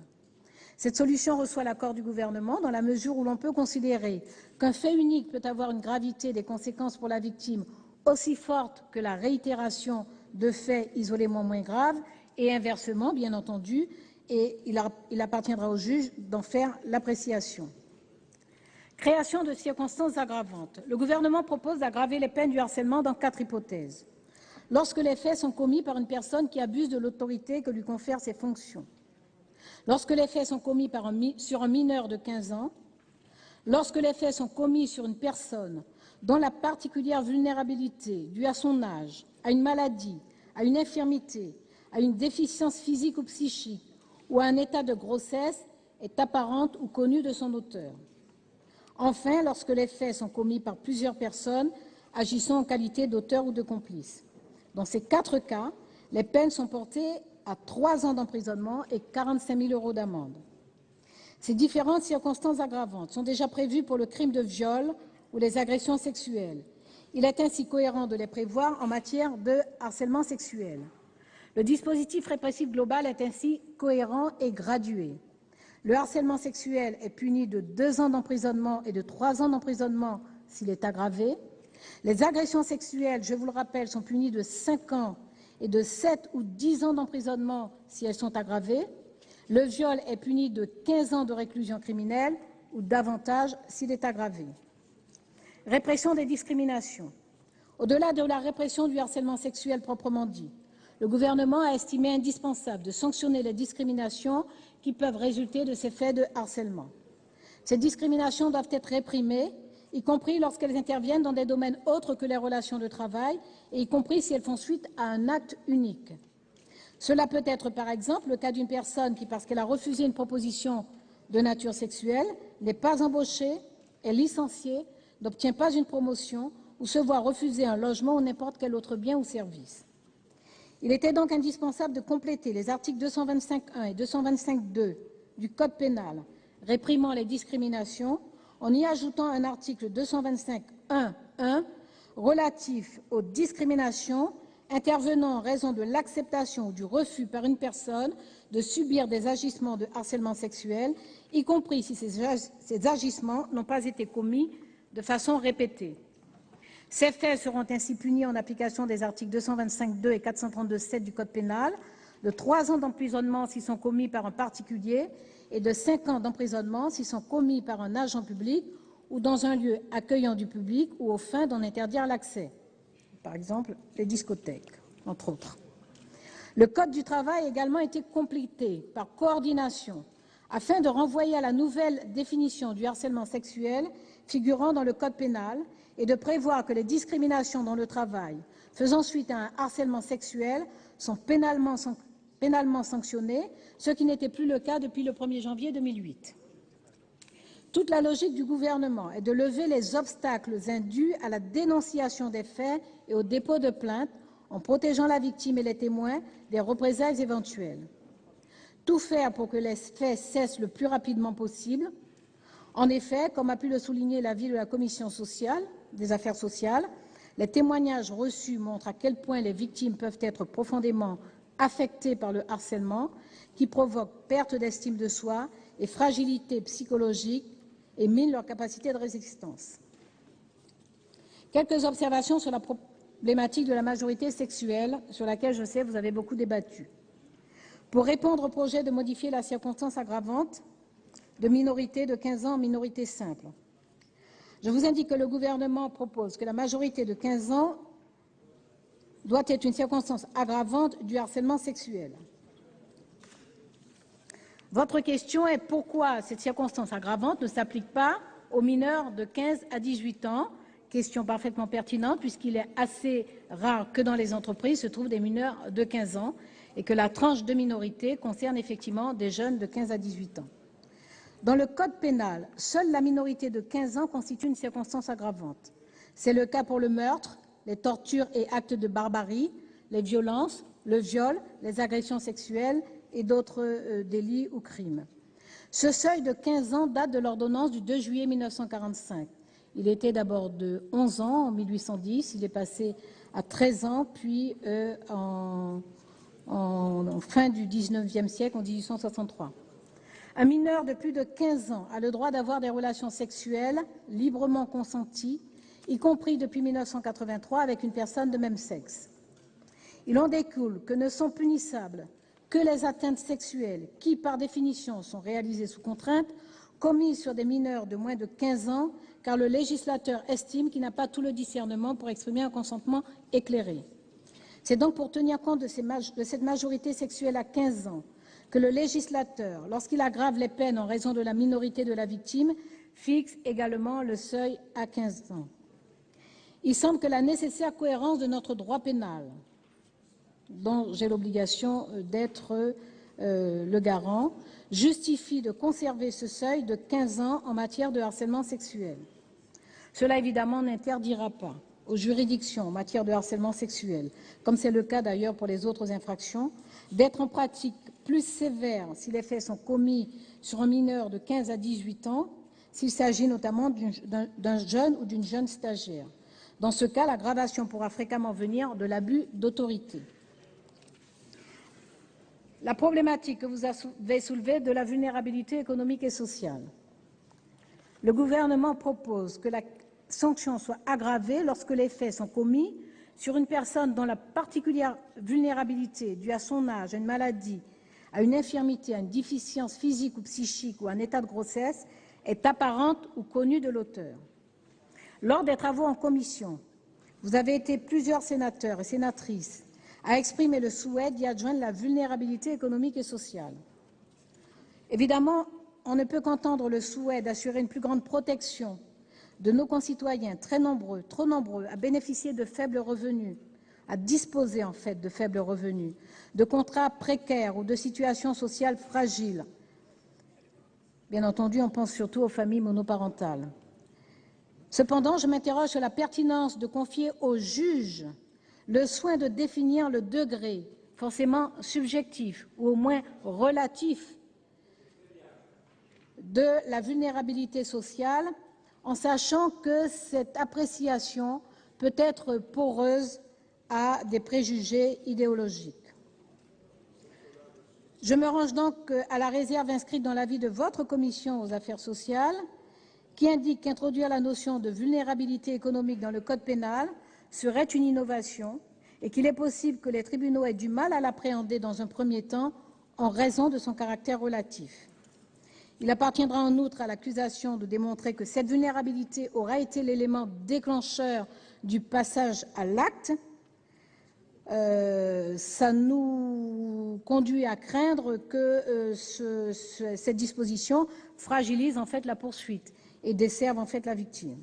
Cette solution reçoit l'accord du gouvernement dans la mesure où l'on peut considérer qu'un fait unique peut avoir une gravité des conséquences pour la victime aussi forte que la réitération de faits isolément moins graves et inversement, bien entendu, et il appartiendra au juge d'en faire l'appréciation. Création de circonstances aggravantes. Le gouvernement propose d'aggraver les peines du harcèlement dans 4 hypothèses. Lorsque les faits sont commis par une personne qui abuse de l'autorité que lui confèrent ses fonctions. Lorsque les faits sont commis sur un mineur de 15 ans. Lorsque les faits sont commis sur une personne dont la particulière vulnérabilité due à son âge, à une maladie, à une infirmité, à une déficience physique ou psychique ou à un état de grossesse est apparente ou connue de son auteur. Enfin, lorsque les faits sont commis par plusieurs personnes agissant en qualité d'auteur ou de complice. Dans ces 4 cas, les peines sont portées à 3 ans d'emprisonnement et 45 000 € d'amende. Ces différentes circonstances aggravantes sont déjà prévues pour le crime de viol ou les agressions sexuelles. Il est ainsi cohérent de les prévoir en matière de harcèlement sexuel. Le dispositif répressif global est ainsi cohérent et gradué. Le harcèlement sexuel est puni de 2 ans d'emprisonnement et de 3 ans d'emprisonnement s'il est aggravé. Les agressions sexuelles, je vous le rappelle, sont punies de 5 ans et de 7 ou 10 ans d'emprisonnement si elles sont aggravées. Le viol est puni de 15 ans de réclusion criminelle ou davantage s'il est aggravé. Répression des discriminations. Au-delà de la répression du harcèlement sexuel proprement dit, le gouvernement a estimé indispensable de sanctionner les discriminations qui peuvent résulter de ces faits de harcèlement. Ces discriminations doivent être réprimées, y compris lorsqu'elles interviennent dans des domaines autres que les relations de travail, et y compris si elles font suite à un acte unique. Cela peut être, par exemple, le cas d'une personne qui, parce qu'elle a refusé une proposition de nature sexuelle, n'est pas embauchée, est licenciée, n'obtient pas une promotion ou se voit refuser un logement ou n'importe quel autre bien ou service. Il était donc indispensable de compléter les articles 225.1 et 225.2 du Code pénal réprimant les discriminations en y ajoutant un article 225.1.1 relatif aux discriminations intervenant en raison de l'acceptation ou du refus par une personne de subir des agissements de harcèlement sexuel, y compris si ces agissements n'ont pas été commis de façon répétée. Ces faits seront ainsi punis en application des articles 225.2 et 432.7 du Code pénal, de 3 ans d'emprisonnement s'ils sont commis par un particulier et de 5 ans d'emprisonnement s'ils sont commis par un agent public ou dans un lieu accueillant du public ou aux fins d'en interdire l'accès, par exemple les discothèques, entre autres. Le Code du travail a également été complété par coordination afin de renvoyer à la nouvelle définition du harcèlement sexuel figurant dans le Code pénal et de prévoir que les discriminations dans le travail faisant suite à un harcèlement sexuel sont pénalement sanctionnées, ce qui n'était plus le cas depuis le 1er janvier 2008. Toute la logique du gouvernement est de lever les obstacles indus à la dénonciation des faits et au dépôt de plainte en protégeant la victime et les témoins des représailles éventuelles. Tout faire pour que les faits cessent le plus rapidement possible. En effet, comme a pu le souligner l'avis de la Commission des affaires sociales, les témoignages reçus montrent à quel point les victimes peuvent être profondément affectées par le harcèlement, qui provoque perte d'estime de soi et fragilité psychologique et mine leur capacité de résistance. Quelques observations sur la problématique de la majorité sexuelle, sur laquelle je sais vous avez beaucoup débattu. Pour répondre au projet de modifier la circonstance aggravante de minorité de 15 ans en minorité simple, je vous indique que le gouvernement propose que la majorité de 15 ans doit être une circonstance aggravante du harcèlement sexuel. Votre question est pourquoi cette circonstance aggravante ne s'applique pas aux mineurs de 15 à 18 ans. Question parfaitement pertinente puisqu'il est assez rare que dans les entreprises se trouvent des mineurs de 15 ans et que la tranche de minorité concerne effectivement des jeunes de 15 à 18 ans. Dans le Code pénal, seule la minorité de 15 ans constitue une circonstance aggravante. C'est le cas pour le meurtre, les tortures et actes de barbarie, les violences, le viol, les agressions sexuelles et d'autres délits ou crimes. Ce seuil de 15 ans date de l'ordonnance du 2 juillet 1945. Il était d'abord de 11 ans en 1810, il est passé à 13 ans, puis en fin du XIXe siècle, en 1863. Un mineur de plus de 15 ans a le droit d'avoir des relations sexuelles librement consenties, y compris depuis 1983 avec une personne de même sexe. Il en découle que ne sont punissables que les atteintes sexuelles qui, par définition, sont réalisées sous contrainte, commises sur des mineurs de moins de 15 ans, car le législateur estime qu'il n'a pas tout le discernement pour exprimer un consentement éclairé. C'est donc pour tenir compte de cette majorité sexuelle à 15 ans que le législateur, lorsqu'il aggrave les peines en raison de la minorité de la victime, fixe également le seuil à 15 ans. Il semble que la nécessaire cohérence de notre droit pénal, dont j'ai l'obligation d'être le garant, justifie de conserver ce seuil de 15 ans en matière de harcèlement sexuel. Cela, évidemment, n'interdira pas aux juridictions en matière de harcèlement sexuel, comme c'est le cas d'ailleurs pour les autres infractions, d'être en pratique plus sévère si les faits sont commis sur un mineur de 15 à 18 ans, s'il s'agit notamment d'un jeune ou d'une jeune stagiaire. Dans ce cas, l'aggravation pourra fréquemment venir de l'abus d'autorité. La problématique que vous avez soulevée de la vulnérabilité économique et sociale. Le gouvernement propose que la sanction soit aggravée lorsque les faits sont commis sur une personne dont la particulière vulnérabilité due à son âge, à une maladie, à une infirmité, à une déficience physique ou psychique ou à un état de grossesse est apparente ou connue de l'auteur. Lors des travaux en commission, vous avez été plusieurs sénateurs et sénatrices à exprimer le souhait d'y adjoindre la vulnérabilité économique et sociale. Évidemment, on ne peut qu'entendre le souhait d'assurer une plus grande protection de nos concitoyens très nombreux, trop nombreux, à bénéficier de faibles revenus, à disposer en fait de faibles revenus, de contrats précaires ou de situations sociales fragiles. Bien entendu, on pense surtout aux familles monoparentales. Cependant, je m'interroge sur la pertinence de confier aux juges le soin de définir le degré, forcément subjectif ou au moins relatif, de la vulnérabilité sociale, en sachant que cette appréciation peut être poreuse à des préjugés idéologiques. Je me range donc à la réserve inscrite dans l'avis de votre commission aux affaires sociales, qui indique qu'introduire la notion de vulnérabilité économique dans le code pénal serait une innovation et qu'il est possible que les tribunaux aient du mal à l'appréhender dans un premier temps en raison de son caractère relatif. Il appartiendra en outre à l'accusation de démontrer que cette vulnérabilité aura été l'élément déclencheur du passage à l'acte. Ça nous conduit à craindre que cette disposition fragilise en fait la poursuite et desserve en fait la victime.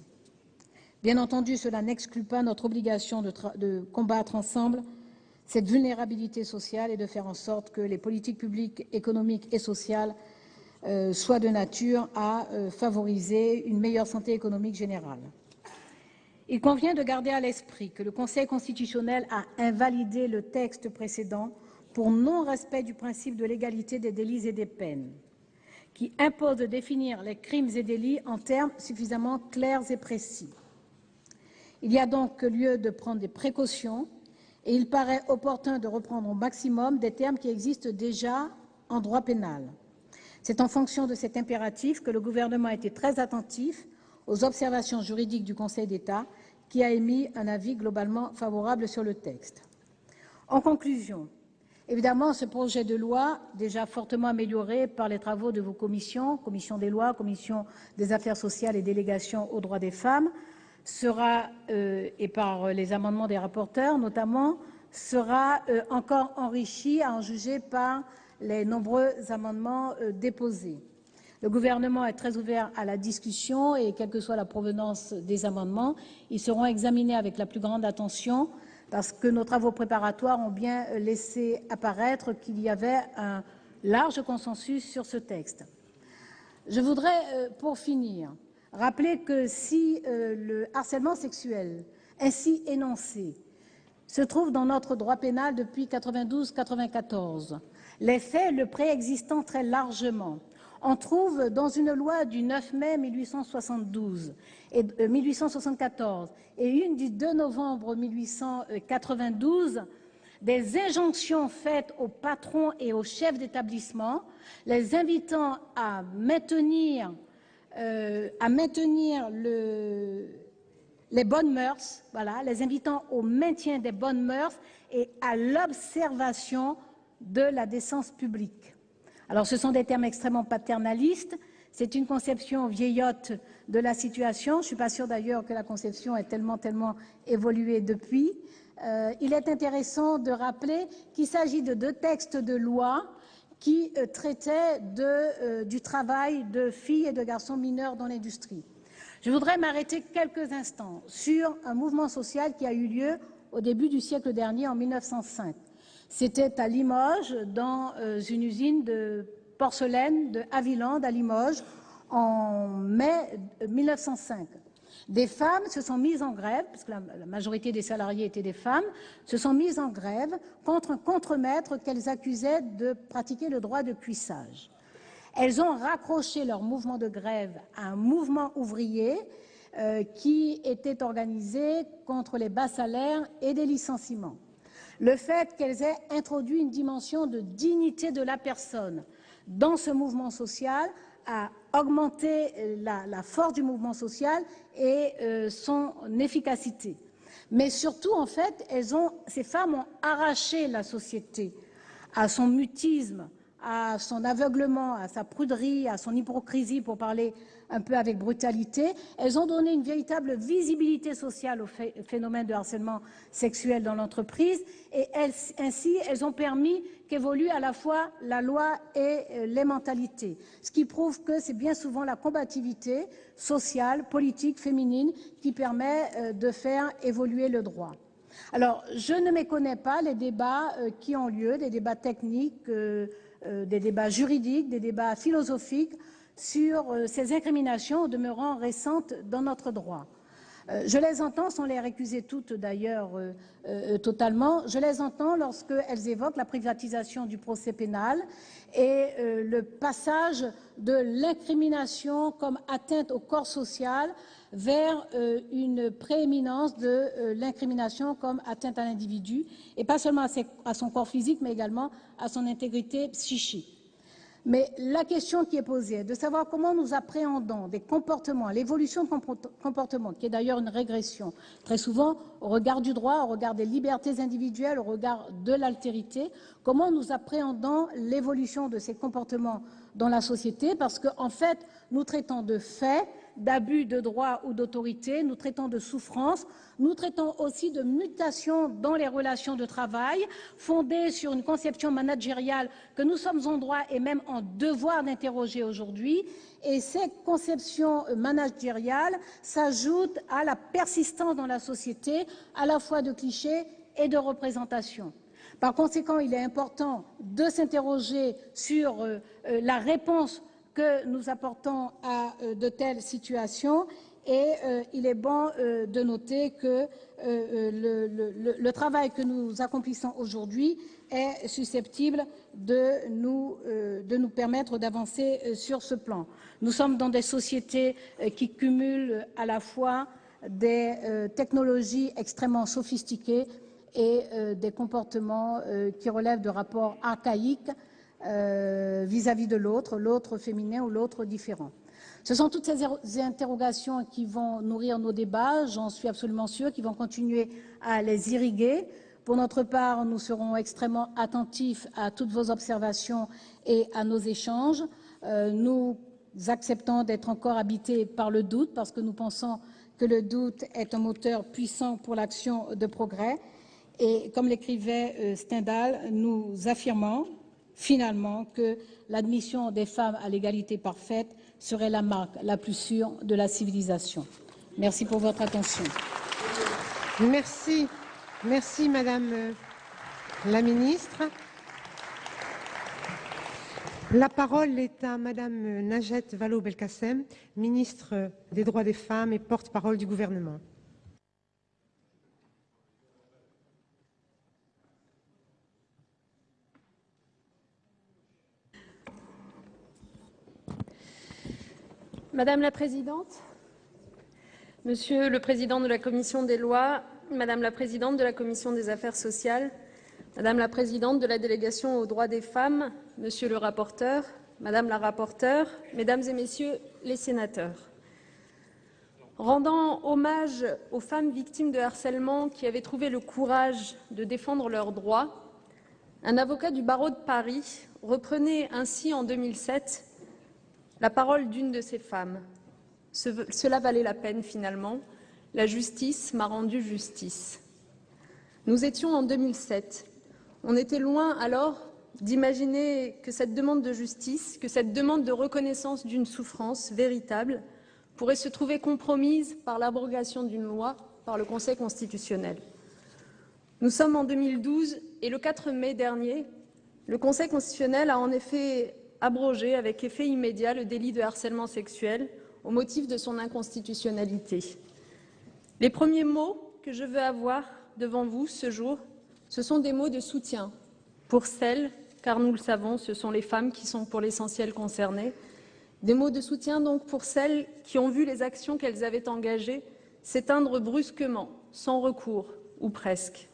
Bien entendu, cela n'exclut pas notre obligation de combattre ensemble cette vulnérabilité sociale et de faire en sorte que les politiques publiques, économiques et sociales soient de nature à favoriser une meilleure santé économique générale. Il convient de garder à l'esprit que le Conseil constitutionnel a invalidé le texte précédent pour non-respect du principe de l'égalité des délits et des peines, qui impose de définir les crimes et délits en termes suffisamment clairs et précis. Il y a donc lieu de prendre des précautions et il paraît opportun de reprendre au maximum des termes qui existent déjà en droit pénal. C'est en fonction de cet impératif que le gouvernement a été très attentif aux observations juridiques du Conseil d'État, qui a émis un avis globalement favorable sur le texte. En conclusion, évidemment, ce projet de loi, déjà fortement amélioré par les travaux de vos commissions, commission des lois, commission des affaires sociales et délégation aux droits des femmes, sera, et par les amendements des rapporteurs notamment, sera encore enrichi à en juger par les nombreux amendements déposés. Le gouvernement est très ouvert à la discussion et, quelle que soit la provenance des amendements, ils seront examinés avec la plus grande attention parce que nos travaux préparatoires ont bien laissé apparaître qu'il y avait un large consensus sur ce texte. Je voudrais, pour finir, rappeler que si le harcèlement sexuel, ainsi énoncé, se trouve dans notre droit pénal depuis 92-94, les faits le préexistant très largement. On trouve dans une loi du 9 mai 1874 et une du 2 novembre 1892 des injonctions faites aux patrons et aux chefs d'établissement, les invitant à maintenir les bonnes mœurs, voilà, les invitant au maintien des bonnes mœurs et à l'observation de la décence publique. Alors, ce sont des termes extrêmement paternalistes. C'est une conception vieillotte de la situation. Je ne suis pas sûre d'ailleurs que la conception ait tellement évolué depuis. Il est intéressant de rappeler qu'il s'agit de deux textes de loi qui traitaient du travail de filles et de garçons mineurs dans l'industrie. Je voudrais m'arrêter quelques instants sur un mouvement social qui a eu lieu au début du siècle dernier, en 1905. C'était à Limoges, dans une usine de porcelaine de Haviland à Limoges, en mai 1905. Des femmes se sont mises en grève, parce que la majorité des salariés étaient des femmes, se sont mises en grève contre un contremaître qu'elles accusaient de pratiquer le droit de cuissage. Elles ont raccroché leur mouvement de grève à un mouvement ouvrier qui était organisé contre les bas salaires et des licenciements. Le fait qu'elles aient introduit une dimension de dignité de la personne dans ce mouvement social a augmenté la force du mouvement social et son efficacité. Mais surtout, en fait, ces femmes ont arraché la société à son mutisme, à son aveuglement, à sa pruderie, à son hypocrisie, pour parler un peu avec brutalité. Elles ont donné une véritable visibilité sociale au phénomène de harcèlement sexuel dans l'entreprise et ainsi elles ont permis qu'évoluent à la fois la loi et les mentalités, ce qui prouve que c'est bien souvent la combativité sociale, politique, féminine qui permet de faire évoluer le droit. Alors, je ne méconnais pas les débats qui ont lieu, des débats techniques, des débats juridiques, des débats philosophiques sur ces incriminations au demeurant récentes dans notre droit. Je les entends, sans les récuser toutes d'ailleurs totalement, je les entends lorsqu'elles évoquent la privatisation du procès pénal et le passage de l'incrimination comme atteinte au corps social vers une prééminence de l'incrimination comme atteinte à l'individu, et pas seulement à son corps physique, mais également à son intégrité psychique. Mais la question qui est posée est de savoir comment nous appréhendons des comportements, l'évolution de comportements, qui est d'ailleurs une régression, très souvent au regard du droit, au regard des libertés individuelles, au regard de l'altérité, comment nous appréhendons l'évolution de ces comportements dans la société, parce qu'en fait, nous traitons de faits, d'abus de droit ou d'autorité, nous traitons de souffrance, nous traitons aussi de mutations dans les relations de travail, fondées sur une conception managériale que nous sommes en droit et même en devoir d'interroger aujourd'hui. Et ces conceptions managériales s'ajoutent à la persistance dans la société, à la fois de clichés et de représentations. Par conséquent, il est important de s'interroger sur la réponse que nous apportons à de telles situations, et il est bon de noter que le travail que nous accomplissons aujourd'hui est susceptible de nous permettre d'avancer sur ce plan. Nous sommes dans des sociétés qui cumulent à la fois des technologies extrêmement sophistiquées et des comportements qui relèvent de rapports archaïques vis-à-vis de l'autre féminin ou l'autre différent. Ce sont toutes ces interrogations qui vont nourrir nos débats, j'en suis absolument sûre, qui vont continuer à les irriguer. Pour notre part, nous serons extrêmement attentifs à toutes vos observations et à nos échanges. Nous acceptons d'être encore habités par le doute, parce que nous pensons que le doute est un moteur puissant pour l'action de progrès. Et comme l'écrivait Stendhal, nous affirmons finalement que l'admission des femmes à l'égalité parfaite serait la marque la plus sûre de la civilisation. Merci pour votre attention. Merci. Merci, Madame la Ministre. La parole est à Madame Najat Vallaud-Belkacem, ministre des Droits des Femmes et porte-parole du Gouvernement. Madame la Présidente, Monsieur le Président de la Commission des lois, Madame la Présidente de la Commission des affaires sociales, Madame la Présidente de la délégation aux droits des femmes, Monsieur le rapporteur, Madame la rapporteure, Mesdames et Messieurs les sénateurs. Rendant hommage aux femmes victimes de harcèlement qui avaient trouvé le courage de défendre leurs droits, un avocat du barreau de Paris reprenait ainsi en 2007 la parole d'une de ces femmes. Cela valait la peine finalement. La justice m'a rendu justice. Nous étions en 2007. On était loin alors d'imaginer que cette demande de justice, que cette demande de reconnaissance d'une souffrance véritable pourrait se trouver compromise par l'abrogation d'une loi par le Conseil constitutionnel. Nous sommes en 2012 et le 4 mai dernier, le Conseil constitutionnel a en effet abrogé avec effet immédiat le délit de harcèlement sexuel au motif de son inconstitutionnalité. Les premiers mots que je veux avoir devant vous ce jour, ce sont des mots de soutien pour celles, car nous le savons, ce sont les femmes qui sont pour l'essentiel concernées, des mots de soutien donc pour celles qui ont vu les actions qu'elles avaient engagées s'éteindre brusquement, sans recours, ou presque.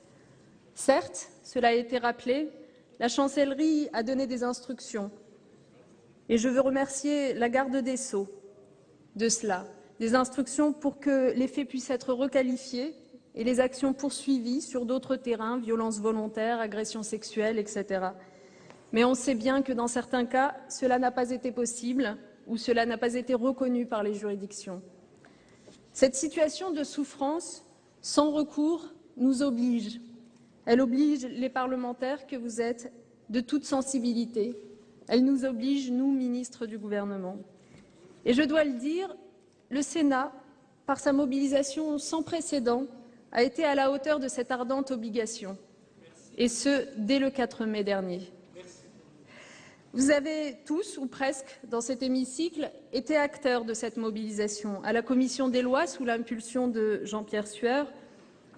Certes, cela a été rappelé, la chancellerie a donné des instructions. Et je veux remercier la garde des Sceaux de cela, des instructions pour que les faits puissent être requalifiés et les actions poursuivies sur d'autres terrains, violences volontaires, agressions sexuelles, etc. Mais on sait bien que dans certains cas, cela n'a pas été possible ou cela n'a pas été reconnu par les juridictions. Cette situation de souffrance sans recours nous oblige. Elle oblige les parlementaires que vous êtes de toute sensibilité. Elle nous oblige, nous, ministres du gouvernement. Et je dois le dire, le Sénat, par sa mobilisation sans précédent, a été à la hauteur de cette ardente obligation, et ce, dès le 4 mai dernier. Vous avez tous, ou presque, dans cet hémicycle, été acteurs de cette mobilisation, à la Commission des lois, sous l'impulsion de Jean-Pierre Sueur,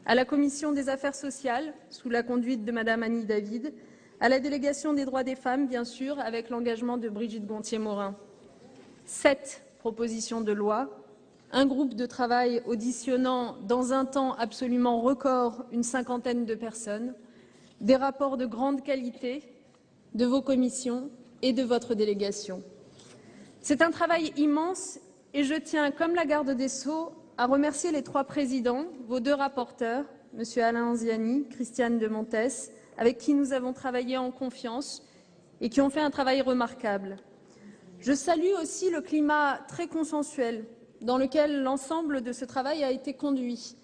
à la Commission des affaires sociales, sous la conduite de Madame Annie David, à la délégation des droits des femmes, bien sûr, avec l'engagement de Brigitte Gonthier-Maurin. 7 propositions de loi, un groupe de travail auditionnant dans un temps absolument record une 50aine de personnes, des rapports de grande qualité de vos commissions et de votre délégation. C'est un travail immense et je tiens, comme la garde des Sceaux, à remercier les 3 présidents, vos 2 rapporteurs, M. Alain Anziani, Christiane de Montes, avec qui nous avons travaillé en confiance et qui ont fait un travail remarquable. Je salue aussi le climat très consensuel dans lequel l'ensemble de ce travail a été conduit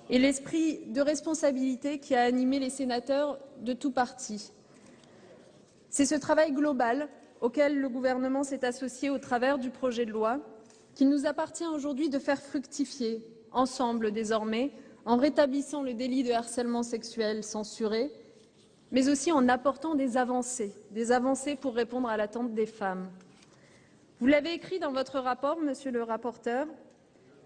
et l'esprit de responsabilité qui a animé les sénateurs de tous partis. C'est ce travail global auquel le gouvernement s'est associé au travers du projet de loi qu'il nous appartient aujourd'hui de faire fructifier ensemble désormais en rétablissant le délit de harcèlement sexuel censuré, mais aussi en apportant des avancées pour répondre à l'attente des femmes. Vous l'avez écrit dans votre rapport, Monsieur le rapporteur,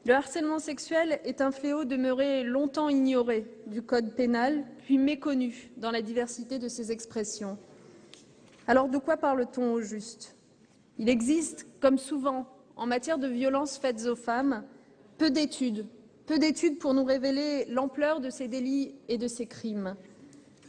le harcèlement sexuel est un fléau demeuré longtemps ignoré du Code pénal, puis méconnu dans la diversité de ses expressions. Alors de quoi parle-t-on au juste? Il existe, comme souvent en matière de violences faites aux femmes, peu d'études pour nous révéler l'ampleur de ces délits et de ces crimes.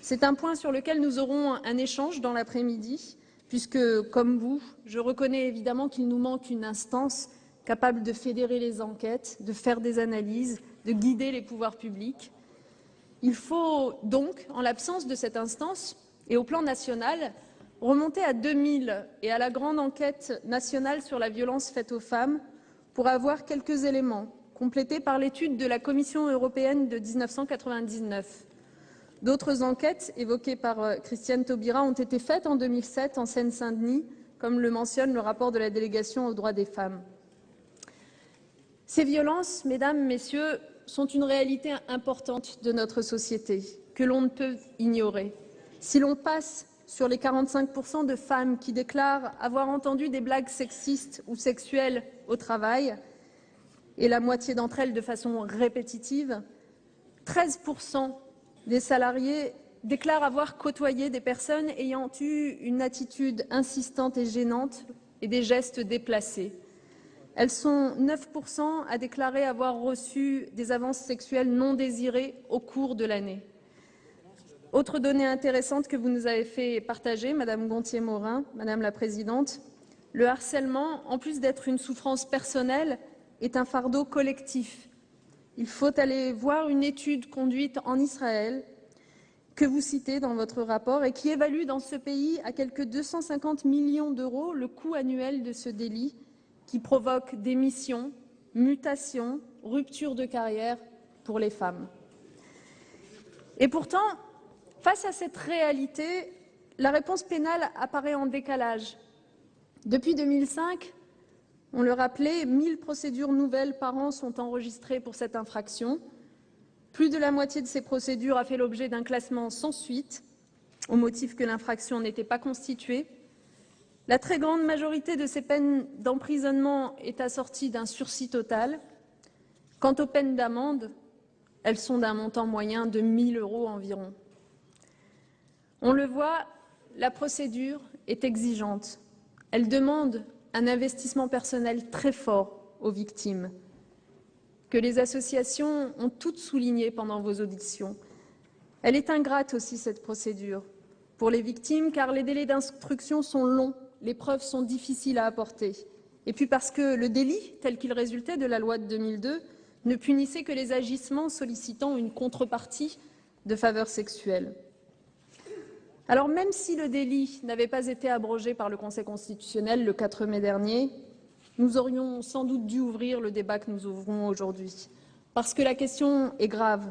C'est un point sur lequel nous aurons un échange dans l'après-midi, puisque, comme vous, je reconnais évidemment qu'il nous manque une instance capable de fédérer les enquêtes, de faire des analyses, de guider les pouvoirs publics. Il faut donc, en l'absence de cette instance, et au plan national, remonter à 2000 et à la grande enquête nationale sur la violence faite aux femmes pour avoir quelques éléments, complétés par l'étude de la Commission européenne de 1999. D'autres enquêtes évoquées par Christiane Taubira ont été faites en 2007 en Seine-Saint-Denis, comme le mentionne le rapport de la délégation aux droits des femmes. Ces violences, mesdames, messieurs, sont une réalité importante de notre société que l'on ne peut ignorer. Si l'on passe sur les 45% de femmes qui déclarent avoir entendu des blagues sexistes ou sexuelles au travail, et la moitié d'entre elles de façon répétitive, 13% des salariés déclarent avoir côtoyé des personnes ayant eu une attitude insistante et gênante et des gestes déplacés. Elles sont 9% à déclarer avoir reçu des avances sexuelles non désirées au cours de l'année. Autre donnée intéressante que vous nous avez fait partager, Madame Gonthier-Maurin, Madame la Présidente, le harcèlement, en plus d'être une souffrance personnelle, est un fardeau collectif. Il faut aller voir une étude conduite en Israël que vous citez dans votre rapport et qui évalue dans ce pays à quelque 250 millions d'euros le coût annuel de ce délit qui provoque démission, mutation, rupture de carrière pour les femmes. Et pourtant, face à cette réalité, la réponse pénale apparaît en décalage. Depuis 2005, on le rappelait, 1000 procédures nouvelles par an sont enregistrées pour cette infraction. Plus de la moitié de ces procédures a fait l'objet d'un classement sans suite, au motif que l'infraction n'était pas constituée. La très grande majorité de ces peines d'emprisonnement est assortie d'un sursis total. Quant aux peines d'amende, elles sont d'un montant moyen de 1 000 € environ. On le voit, la procédure est exigeante. Elle demande un investissement personnel très fort aux victimes, que les associations ont toutes souligné pendant vos auditions. Elle est ingrate aussi, cette procédure, pour les victimes, car les délais d'instruction sont longs, les preuves sont difficiles à apporter. Et puis parce que le délit, tel qu'il résultait de la loi de 2002, ne punissait que les agissements sollicitant une contrepartie de faveur sexuelle. Alors même si le délit n'avait pas été abrogé par le Conseil constitutionnel le 4 mai dernier, nous aurions sans doute dû ouvrir le débat que nous ouvrons aujourd'hui. Parce que la question est grave,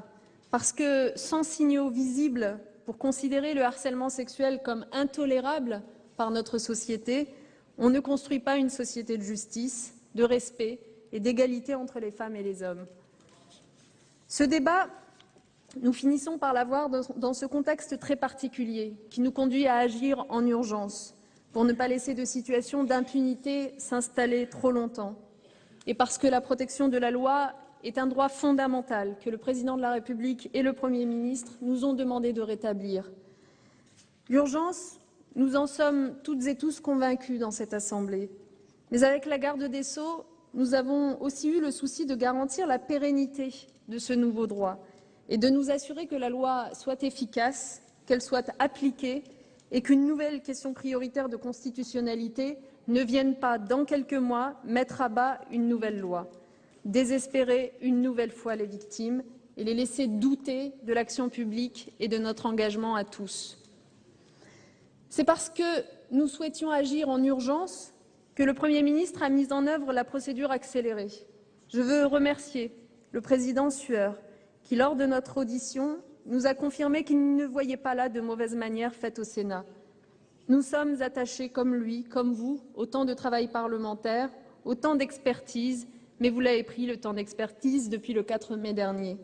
parce que sans signaux visibles pour considérer le harcèlement sexuel comme intolérable par notre société, on ne construit pas une société de justice, de respect et d'égalité entre les femmes et les hommes. Ce débat, nous finissons par l'avoir dans ce contexte très particulier qui nous conduit à agir en urgence pour ne pas laisser de situation d'impunité s'installer trop longtemps, et parce que la protection de la loi est un droit fondamental que le Président de la République et le Premier ministre nous ont demandé de rétablir. L'urgence, nous en sommes toutes et tous convaincus dans cette Assemblée. Mais avec la garde des Sceaux, nous avons aussi eu le souci de garantir la pérennité de ce nouveau droit et de nous assurer que la loi soit efficace, qu'elle soit appliquée et qu'une nouvelle question prioritaire de constitutionnalité ne vienne pas, dans quelques mois, mettre à bas une nouvelle loi, désespérer une nouvelle fois les victimes et les laisser douter de l'action publique et de notre engagement à tous. C'est parce que nous souhaitions agir en urgence que le Premier ministre a mis en œuvre la procédure accélérée. Je veux remercier le président Sueur qui, lors de notre audition, nous a confirmé qu'il ne voyait pas là de mauvaises manières faites au Sénat. Nous sommes attachés, comme lui, comme vous, au temps de travail parlementaire, au temps d'expertise, mais vous l'avez pris, le temps d'expertise, depuis le 4 mai dernier.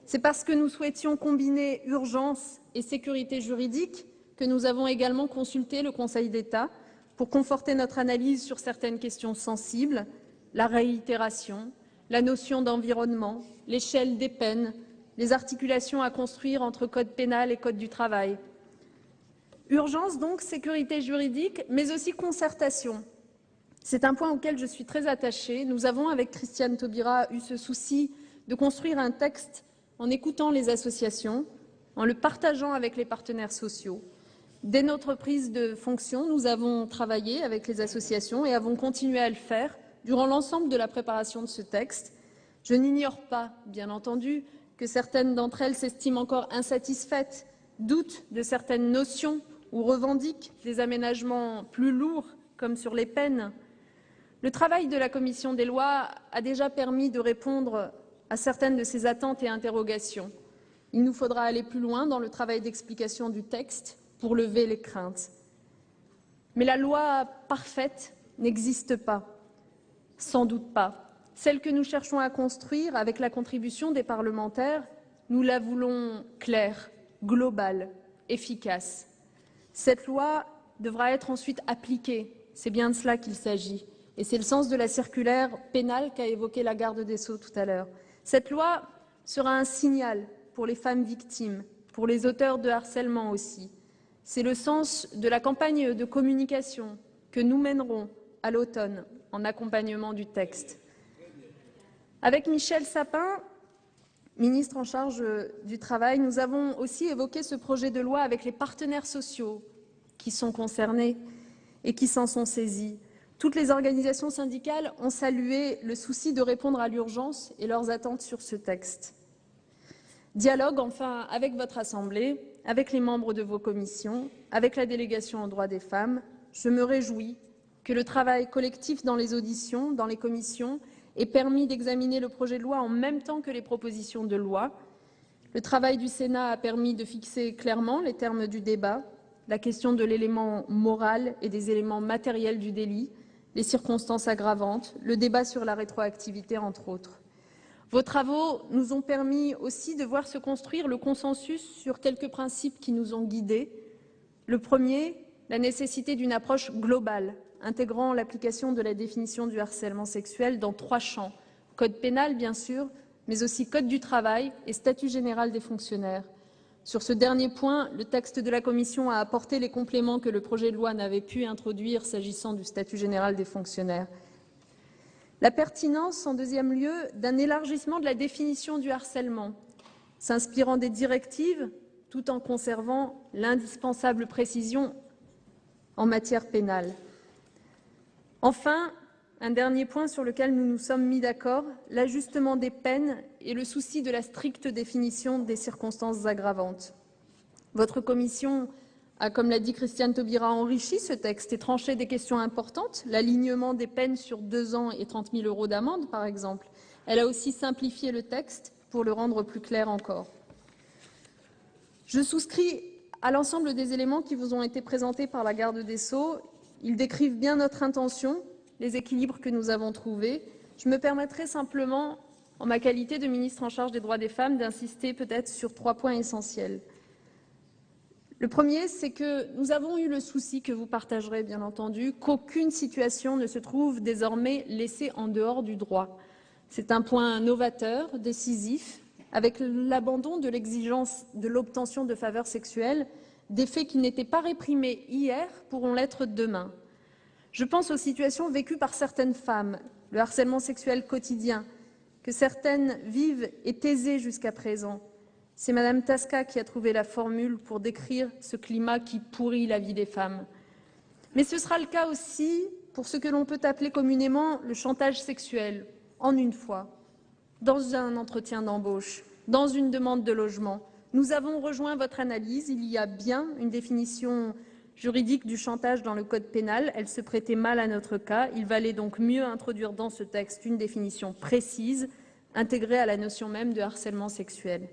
C'est parce que nous souhaitions combiner urgence et sécurité juridique que nous avons également consulté le Conseil d'État pour conforter notre analyse sur certaines questions sensibles, la réitération, la notion d'environnement, l'échelle des peines, les articulations à construire entre code pénal et code du travail. Urgence donc, sécurité juridique, mais aussi concertation. C'est un point auquel je suis très attachée. Nous avons, avec Christiane Taubira, eu ce souci de construire un texte en écoutant les associations, en le partageant avec les partenaires sociaux. Dès notre prise de fonction, nous avons travaillé avec les associations et avons continué à le faire durant l'ensemble de la préparation de ce texte. Je n'ignore pas, bien entendu, que certaines d'entre elles s'estiment encore insatisfaites, doutent de certaines notions ou revendiquent des aménagements plus lourds, comme sur les peines. Le travail de la Commission des lois a déjà permis de répondre à certaines de ces attentes et interrogations. Il nous faudra aller plus loin dans le travail d'explication du texte pour lever les craintes. Mais la loi parfaite n'existe pas, sans doute pas. Celle que nous cherchons à construire avec la contribution des parlementaires, nous la voulons claire, globale, efficace. Cette loi devra être ensuite appliquée, c'est bien de cela qu'il s'agit. Et c'est le sens de la circulaire pénale qu'a évoquée la garde des Sceaux tout à l'heure. Cette loi sera un signal pour les femmes victimes, pour les auteurs de harcèlement aussi. C'est le sens de la campagne de communication que nous mènerons à l'automne en accompagnement du texte. Avec Michel Sapin, ministre en charge du Travail, nous avons aussi évoqué ce projet de loi avec les partenaires sociaux qui sont concernés et qui s'en sont saisis. Toutes les organisations syndicales ont salué le souci de répondre à l'urgence et leurs attentes sur ce texte. Dialogue enfin avec votre Assemblée, avec les membres de vos commissions, avec la délégation aux droits des femmes. Je me réjouis que le travail collectif dans les auditions, dans les commissions, ait permis d'examiner le projet de loi en même temps que les propositions de loi. Le travail du Sénat a permis de fixer clairement les termes du débat, la question de l'élément moral et des éléments matériels du délit, les circonstances aggravantes, le débat sur la rétroactivité, entre autres. Vos travaux nous ont permis aussi de voir se construire le consensus sur quelques principes qui nous ont guidés. Le premier, la nécessité d'une approche globale, intégrant l'application de la définition du harcèlement sexuel dans 3 champs. Code pénal, bien sûr, mais aussi Code du travail et statut général des fonctionnaires. Sur ce dernier point, le texte de la Commission a apporté les compléments que le projet de loi n'avait pu introduire s'agissant du statut général des fonctionnaires. La pertinence, en deuxième lieu, d'un élargissement de la définition du harcèlement, s'inspirant des directives tout en conservant l'indispensable précision en matière pénale. Enfin, un dernier point sur lequel nous nous sommes mis d'accord, l'ajustement des peines et le souci de la stricte définition des circonstances aggravantes. Votre commission a, comme l'a dit Christiane Taubira, enrichi ce texte et tranché des questions importantes, l'alignement des peines sur 2 ans et 30 000 € d'amende, par exemple. Elle a aussi simplifié le texte pour le rendre plus clair encore. Je souscris à l'ensemble des éléments qui vous ont été présentés par la garde des Sceaux. Ils décrivent bien notre intention, les équilibres que nous avons trouvés. Je me permettrai simplement, en ma qualité de ministre en charge des droits des femmes, d'insister peut-être sur 3 points essentiels. Le premier, c'est que nous avons eu le souci, que vous partagerez bien entendu, qu'aucune situation ne se trouve désormais laissée en dehors du droit. C'est un point novateur, décisif, avec l'abandon de l'exigence de l'obtention de faveurs sexuelles. Des faits qui n'étaient pas réprimés hier pourront l'être demain. Je pense aux situations vécues par certaines femmes, le harcèlement sexuel quotidien, que certaines vivent est aisé jusqu'à présent. C'est Madame Tasca qui a trouvé la formule pour décrire ce climat qui pourrit la vie des femmes. Mais ce sera le cas aussi pour ce que l'on peut appeler communément le chantage sexuel, en une fois, dans un entretien d'embauche, dans une demande de logement. Nous avons rejoint votre analyse. Il y a bien une définition juridique du chantage dans le Code pénal. Elle se prêtait mal à notre cas. Il valait donc mieux introduire dans ce texte une définition précise, intégrée à la notion même de harcèlement sexuel.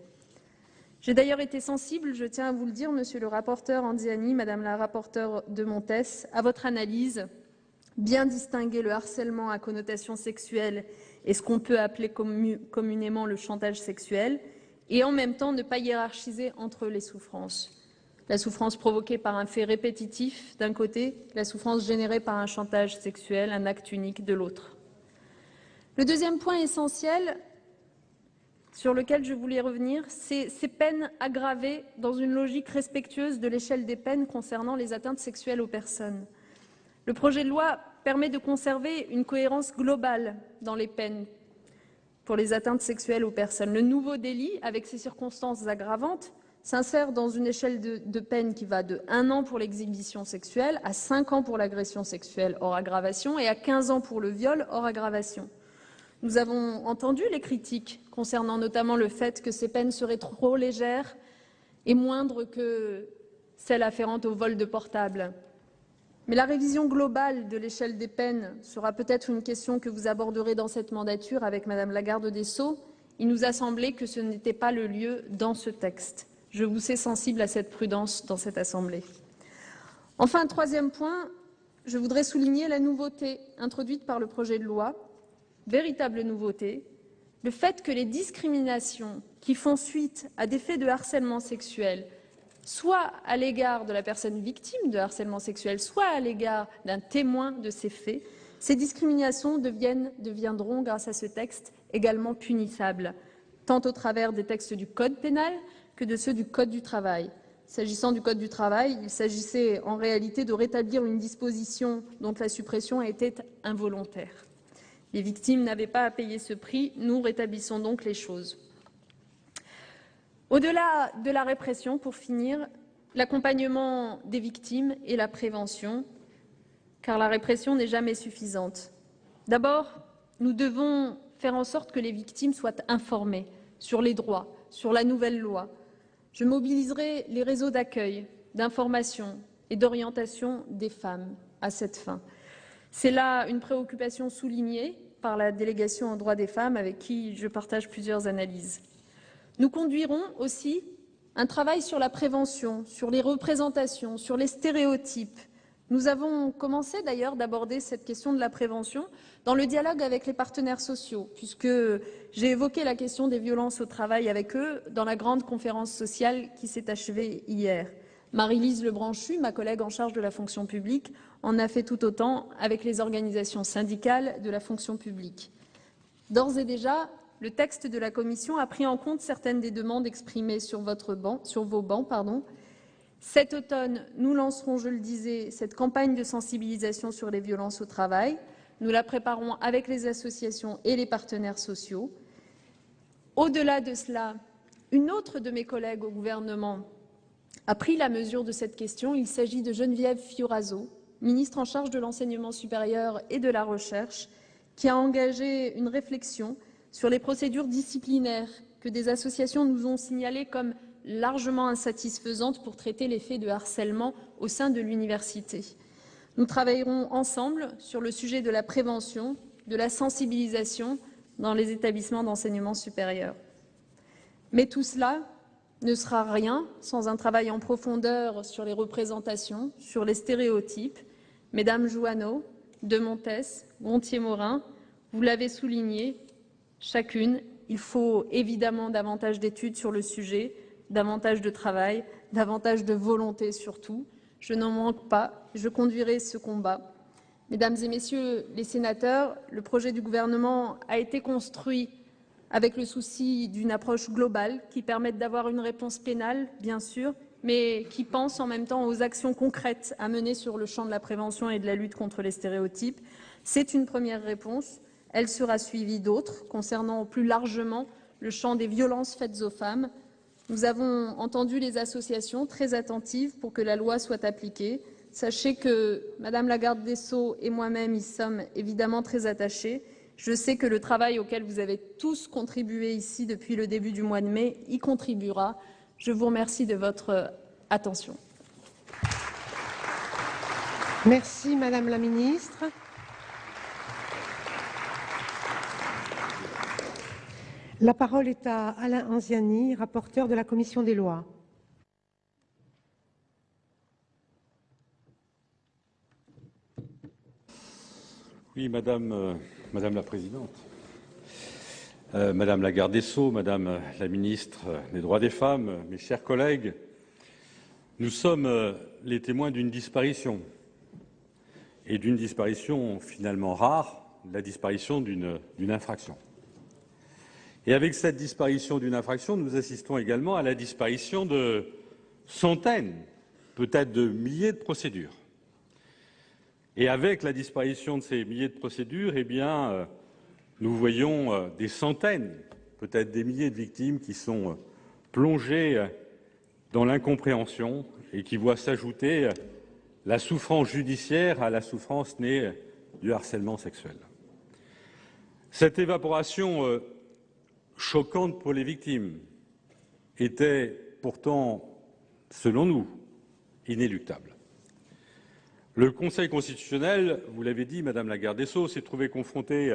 J'ai d'ailleurs été sensible, je tiens à vous le dire, Monsieur le rapporteur Anziani, Madame la rapporteure de Montes, à votre analyse, bien distinguer le harcèlement à connotation sexuelle et ce qu'on peut appeler communément le chantage sexuel, et en même temps ne pas hiérarchiser entre les souffrances. La souffrance provoquée par un fait répétitif d'un côté, la souffrance générée par un chantage sexuel, un acte unique de l'autre. Le deuxième point essentiel sur lequel je voulais revenir, c'est ces peines aggravées dans une logique respectueuse de l'échelle des peines concernant les atteintes sexuelles aux personnes. Le projet de loi permet de conserver une cohérence globale dans les peines pour les atteintes sexuelles aux personnes. Le nouveau délit, avec ses circonstances aggravantes, s'insère dans une échelle de peine qui va de 1 an pour l'exhibition sexuelle à 5 ans pour l'agression sexuelle hors aggravation et à 15 ans pour le viol hors aggravation. Nous avons entendu les critiques concernant notamment le fait que ces peines seraient trop légères et moindres que celles afférentes au vol de portable. Mais la révision globale de l'échelle des peines sera peut-être une question que vous aborderez dans cette mandature avec Madame la garde des Sceaux. Il nous a semblé que ce n'était pas le lieu dans ce texte. Je vous sais sensible à cette prudence dans cette Assemblée. Enfin, troisième point, je voudrais souligner la nouveauté introduite par le projet de loi, véritable nouveauté, le fait que les discriminations qui font suite à des faits de harcèlement sexuel, soit à l'égard de la personne victime de harcèlement sexuel, soit à l'égard d'un témoin de ces faits, ces discriminations deviendront, grâce à ce texte, également punissables, tant au travers des textes du Code pénal que de ceux du Code du travail. S'agissant du Code du travail, il s'agissait en réalité de rétablir une disposition dont la suppression était involontaire. Les victimes n'avaient pas à payer ce prix, nous rétablissons donc les choses. Au-delà de la répression, pour finir, l'accompagnement des victimes et la prévention, car la répression n'est jamais suffisante. D'abord, nous devons faire en sorte que les victimes soient informées sur les droits, sur la nouvelle loi. Je mobiliserai les réseaux d'accueil, d'information et d'orientation des femmes à cette fin. C'est là une préoccupation soulignée par la délégation aux droits des femmes avec qui je partage plusieurs analyses. Nous conduirons aussi un travail sur la prévention, sur les représentations, sur les stéréotypes. Nous avons commencé d'ailleurs d'aborder cette question de la prévention dans le dialogue avec les partenaires sociaux, puisque j'ai évoqué la question des violences au travail avec eux dans la grande conférence sociale qui s'est achevée hier. Marie-Lise Lebranchu, ma collègue en charge de la fonction publique, en a fait tout autant avec les organisations syndicales de la fonction publique. D'ores et déjà, le texte de la Commission a pris en compte certaines des demandes exprimées sur vos bancs. Cet automne, nous lancerons, je le disais, cette campagne de sensibilisation sur les violences au travail. Nous la préparons avec les associations et les partenaires sociaux. Au-delà de cela, une autre de mes collègues au gouvernement a pris la mesure de cette question. Il s'agit de Geneviève Fioraso, ministre en charge de l'enseignement supérieur et de la recherche, qui a engagé une réflexion sur les procédures disciplinaires que des associations nous ont signalées comme largement insatisfaisantes pour traiter les faits de harcèlement au sein de l'université. Nous travaillerons ensemble sur le sujet de la prévention, de la sensibilisation dans les établissements d'enseignement supérieur. Mais tout cela ne sera rien sans un travail en profondeur sur les représentations, sur les stéréotypes. Mesdames Jouanneau, de Montes, Gontier-Morin, vous l'avez souligné, chacune, il faut évidemment davantage d'études sur le sujet, davantage de travail, davantage de volonté surtout. Je n'en manque pas, je conduirai ce combat. Mesdames et Messieurs les sénateurs, le projet du gouvernement a été construit avec le souci d'une approche globale qui permette d'avoir une réponse pénale, bien sûr, mais qui pense en même temps aux actions concrètes à mener sur le champ de la prévention et de la lutte contre les stéréotypes. C'est une première réponse. Elle sera suivie d'autres concernant plus largement le champ des violences faites aux femmes. Nous avons entendu les associations très attentives pour que la loi soit appliquée. Sachez que Madame la garde des Sceaux et moi-même y sommes évidemment très attachés. Je sais que le travail auquel vous avez tous contribué ici depuis le début du mois de mai y contribuera. Je vous remercie de votre attention. Merci Madame la Ministre. La parole est à Alain Anziani, rapporteur de la Commission des lois. Oui, Madame la Présidente, Madame la garde des Sceaux, Madame la Ministre des Droits des Femmes, mes chers collègues, nous sommes les témoins d'une disparition, et d'une disparition finalement rare, la disparition d'une infraction. Et avec cette disparition d'une infraction, nous assistons également à la disparition de centaines, peut-être de milliers de procédures. Et avec la disparition de ces milliers de procédures, eh bien, nous voyons des centaines, peut-être des milliers de victimes qui sont plongées dans l'incompréhension et qui voient s'ajouter la souffrance judiciaire à la souffrance née du harcèlement sexuel. Cette évaporation choquante pour les victimes était pourtant, selon nous, inéluctable. Le Conseil constitutionnel, vous l'avez dit, Madame la garde des Sceaux, s'est trouvé confronté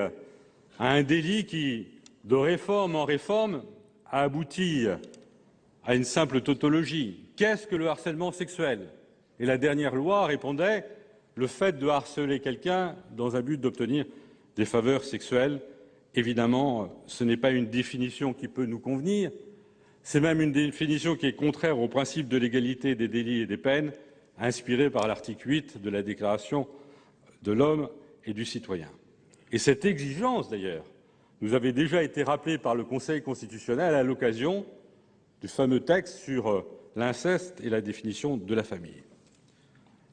à un délit qui, de réforme en réforme, a abouti à une simple tautologie. Qu'est-ce que le harcèlement sexuel? Et la dernière loi répondait le fait de harceler quelqu'un dans un but d'obtenir des faveurs sexuelles. Évidemment, ce n'est pas une définition qui peut nous convenir, c'est même une définition qui est contraire au principe de l'égalité des délits et des peines, inspiré par l'article 8 de la Déclaration de l'homme et du citoyen. Et cette exigence, d'ailleurs, nous avait déjà été rappelée par le Conseil constitutionnel à l'occasion du fameux texte sur l'inceste et la définition de la famille.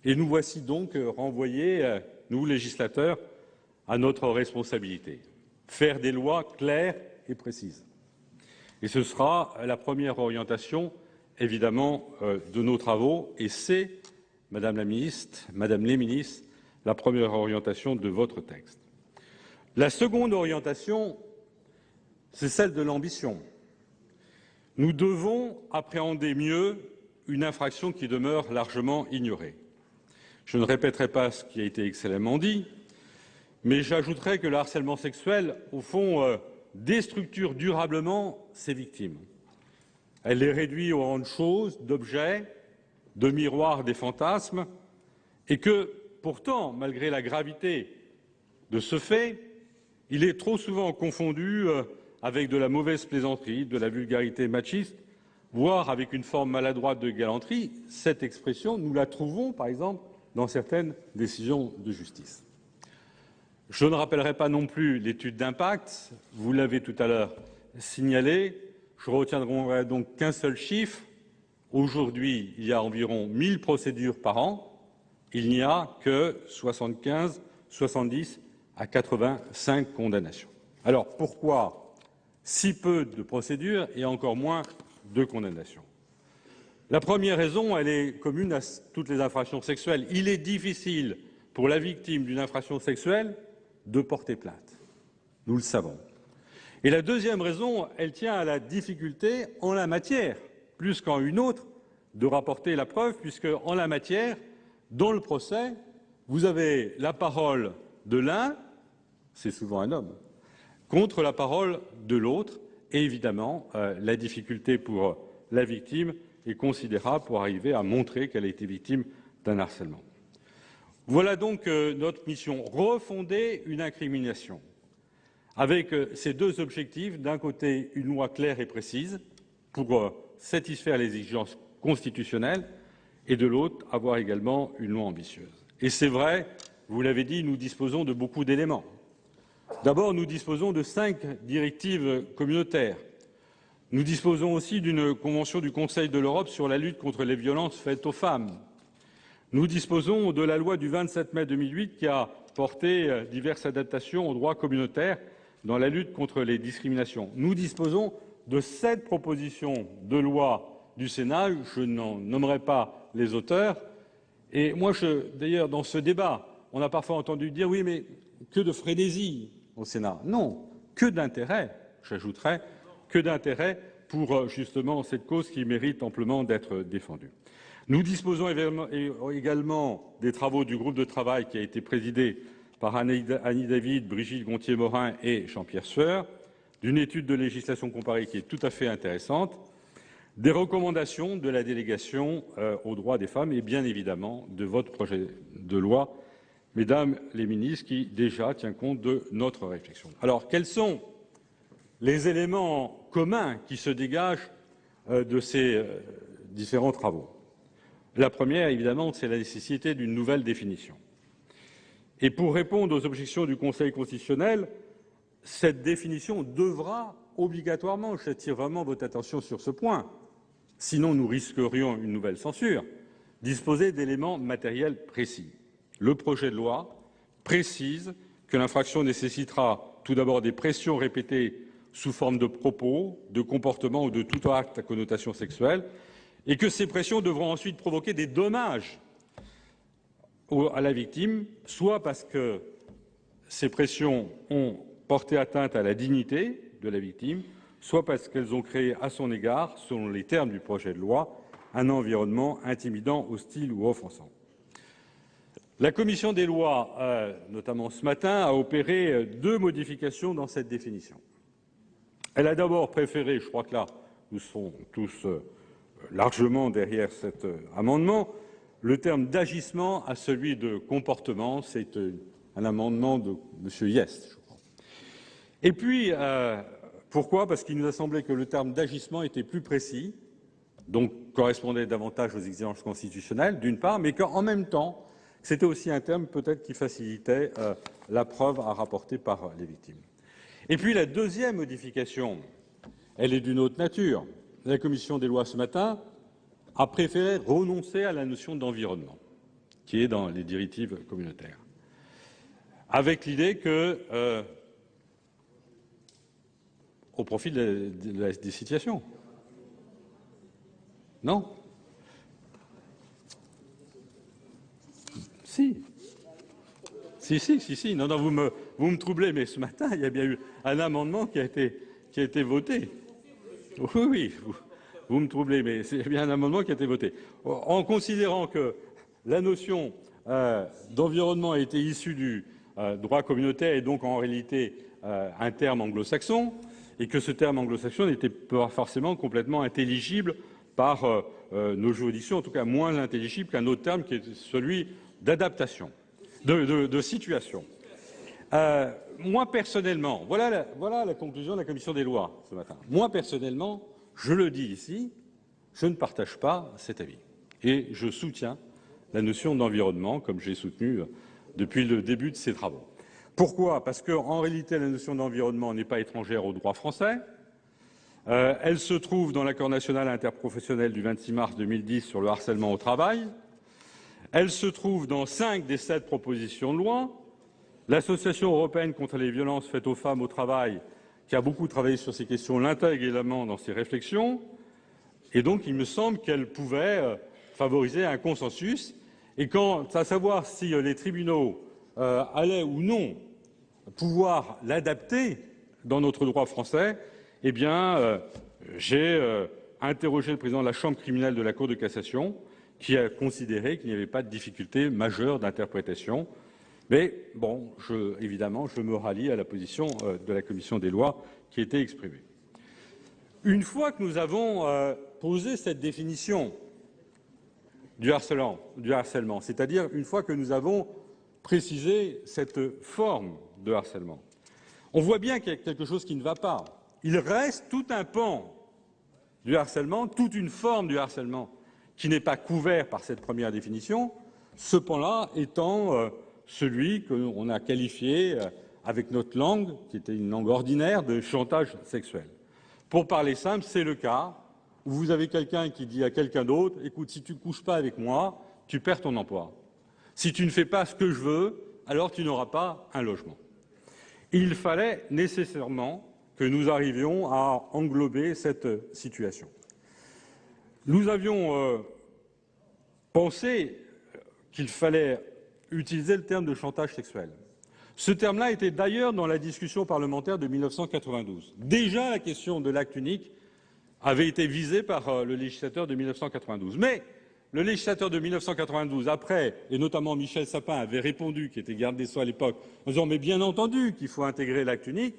Et nous voici donc renvoyés, nous, législateurs, à notre responsabilité. Faire des lois claires et précises. Et ce sera la première orientation, évidemment, de nos travaux, et c'est, Madame la Ministre, Madame les Ministres, la première orientation de votre texte. La seconde orientation, c'est celle de l'ambition. Nous devons appréhender mieux une infraction qui demeure largement ignorée. Je ne répéterai pas ce qui a été excellemment dit, mais j'ajouterai que le harcèlement sexuel, au fond, déstructure durablement ses victimes. Elle les réduit au rang de choses, d'objets, de miroirs des fantasmes, et que, pourtant, malgré la gravité de ce fait, il est trop souvent confondu avec de la mauvaise plaisanterie, de la vulgarité machiste, voire avec une forme maladroite de galanterie. Cette expression, nous la trouvons, par exemple, dans certaines décisions de justice. Je ne rappellerai pas non plus l'étude d'impact, vous l'avez tout à l'heure signalé. Je retiendrai donc qu'un seul chiffre. Aujourd'hui, il y a environ 1000 procédures par an. Il n'y a que 75, 70 à 85 condamnations. Alors pourquoi si peu de procédures et encore moins de condamnations? La première raison, elle est commune à toutes les infractions sexuelles. Il est difficile pour la victime d'une infraction sexuelle de porter plainte. Nous le savons. Et la deuxième raison, elle tient à la difficulté en la matière, plus qu'en une autre, de rapporter la preuve, puisque en la matière, dans le procès, vous avez la parole de l'un, c'est souvent un homme, contre la parole de l'autre, et évidemment, la difficulté pour la victime est considérable pour arriver à montrer qu'elle a été victime d'un harcèlement. Voilà donc notre mission, refonder une incrimination, avec ces deux objectifs, d'un côté une loi claire et précise, pour satisfaire les exigences constitutionnelles et de l'autre, avoir également une loi ambitieuse. Et c'est vrai, vous l'avez dit, nous disposons de beaucoup d'éléments. D'abord, nous disposons de 5 directives communautaires. Nous disposons aussi d'une convention du Conseil de l'Europe sur la lutte contre les violences faites aux femmes. Nous disposons de la loi du 27 mai 2008 qui a porté diverses adaptations au droit communautaire dans la lutte contre les discriminations. Nous disposons de 7 propositions de loi du Sénat. Je n'en nommerai pas les auteurs. Et moi, d'ailleurs, dans ce débat, on a parfois entendu dire oui, mais que de frénésie au Sénat. Non, que d'intérêt, j'ajouterais, que d'intérêt pour justement cette cause qui mérite amplement d'être défendue. Nous disposons également des travaux du groupe de travail qui a été présidé par Annie David, Brigitte Gontier-Morin et Jean-Pierre Sueur, d'une étude de législation comparée qui est tout à fait intéressante, des recommandations de la délégation aux droits des femmes et bien évidemment de votre projet de loi, mesdames les ministres, qui déjà tient compte de notre réflexion. Alors, quels sont les éléments communs qui se dégagent de ces différents travaux? La première, évidemment, c'est la nécessité d'une nouvelle définition. Et pour répondre aux objections du Conseil constitutionnel, cette définition devra obligatoirement, j'attire vraiment votre attention sur ce point, sinon nous risquerions une nouvelle censure, disposer d'éléments matériels précis. Le projet de loi précise que l'infraction nécessitera tout d'abord des pressions répétées sous forme de propos, de comportements ou de tout acte à connotation sexuelle, et que ces pressions devront ensuite provoquer des dommages à la victime, soit parce que ces pressions ont porté atteinte à la dignité de la victime, soit parce qu'elles ont créé à son égard, selon les termes du projet de loi, un environnement intimidant, hostile ou offensant. La commission des lois, notamment ce matin, a opéré 2 modifications dans cette définition. Elle a d'abord préféré, je crois que là nous sommes tous largement derrière cet amendement, le terme d'agissement à celui de comportement. C'est un amendement de M. Hyest, je crois. Et puis, pourquoi? Parce qu'il nous a semblé que le terme d'agissement était plus précis, donc correspondait davantage aux exigences constitutionnelles, d'une part, mais qu'en même temps, c'était aussi un terme peut-être qui facilitait la preuve à rapporter par les victimes. Et puis la deuxième modification, elle est d'une autre nature. La commission des lois ce matin a préféré renoncer à la notion d'environnement, qui est dans les directives communautaires, avec l'idée que, au profit des situations. Non? Si. Non, vous me troublez, mais ce matin, il y a bien eu un amendement qui a été voté. Oui, vous me troublez, mais c'est bien un amendement qui a été voté. En considérant que la notion d'environnement a été issue du droit communautaire et donc en réalité un terme anglo-saxon, et que ce terme anglo-saxon n'était pas forcément complètement intelligible par nos juridictions, en tout cas moins intelligible qu'un autre terme qui est celui d'adaptation, de situation. Moi, personnellement, voilà la conclusion de la commission des lois ce matin. Moi, personnellement, je le dis ici, je ne partage pas cet avis. Et je soutiens la notion d'environnement, comme j'ai soutenu depuis le début de ces travaux. Pourquoi? Parce qu'en réalité, la notion d'environnement n'est pas étrangère au droit français. Elle se trouve dans l'accord national interprofessionnel du 26 mars 2010 sur le harcèlement au travail. Elle se trouve dans 5 des 7 propositions de loi. L'Association européenne contre les violences faites aux femmes au travail, qui a beaucoup travaillé sur ces questions, l'intègre également dans ses réflexions. Et donc, il me semble qu'elle pouvait favoriser un consensus. Et quant à savoir si les tribunaux allaient ou non pouvoir l'adapter dans notre droit français, eh bien, j'ai interrogé le président de la Chambre criminelle de la Cour de cassation, qui a considéré qu'il n'y avait pas de difficulté majeure d'interprétation. Mais bon, évidemment, je me rallie à la position de la commission des lois qui était exprimée. Une fois que nous avons posé cette définition du harcèlement, c'est-à-dire une fois que nous avons précisé cette forme de harcèlement, on voit bien qu'il y a quelque chose qui ne va pas. Il reste tout un pan du harcèlement, toute une forme du harcèlement qui n'est pas couvert par cette première définition, ce pan-là étant celui qu'on a qualifié avec notre langue, qui était une langue ordinaire, de chantage sexuel. Pour parler simple, c'est le cas où vous avez quelqu'un qui dit à quelqu'un d'autre « Écoute, si tu ne couches pas avec moi, tu perds ton emploi. Si tu ne fais pas ce que je veux, alors tu n'auras pas un logement. » Il fallait nécessairement que nous arrivions à englober cette situation. Nous avions pensé qu'il fallait utiliser le terme de chantage sexuel. Ce terme-là était d'ailleurs dans la discussion parlementaire de 1992. Déjà, la question de l'acte unique avait été visée par le législateur de 1992. Mais le législateur de 1992, après, et notamment Michel Sapin, avait répondu, qui était garde des Sceaux à l'époque, en disant « Mais bien entendu qu'il faut intégrer l'acte unique ».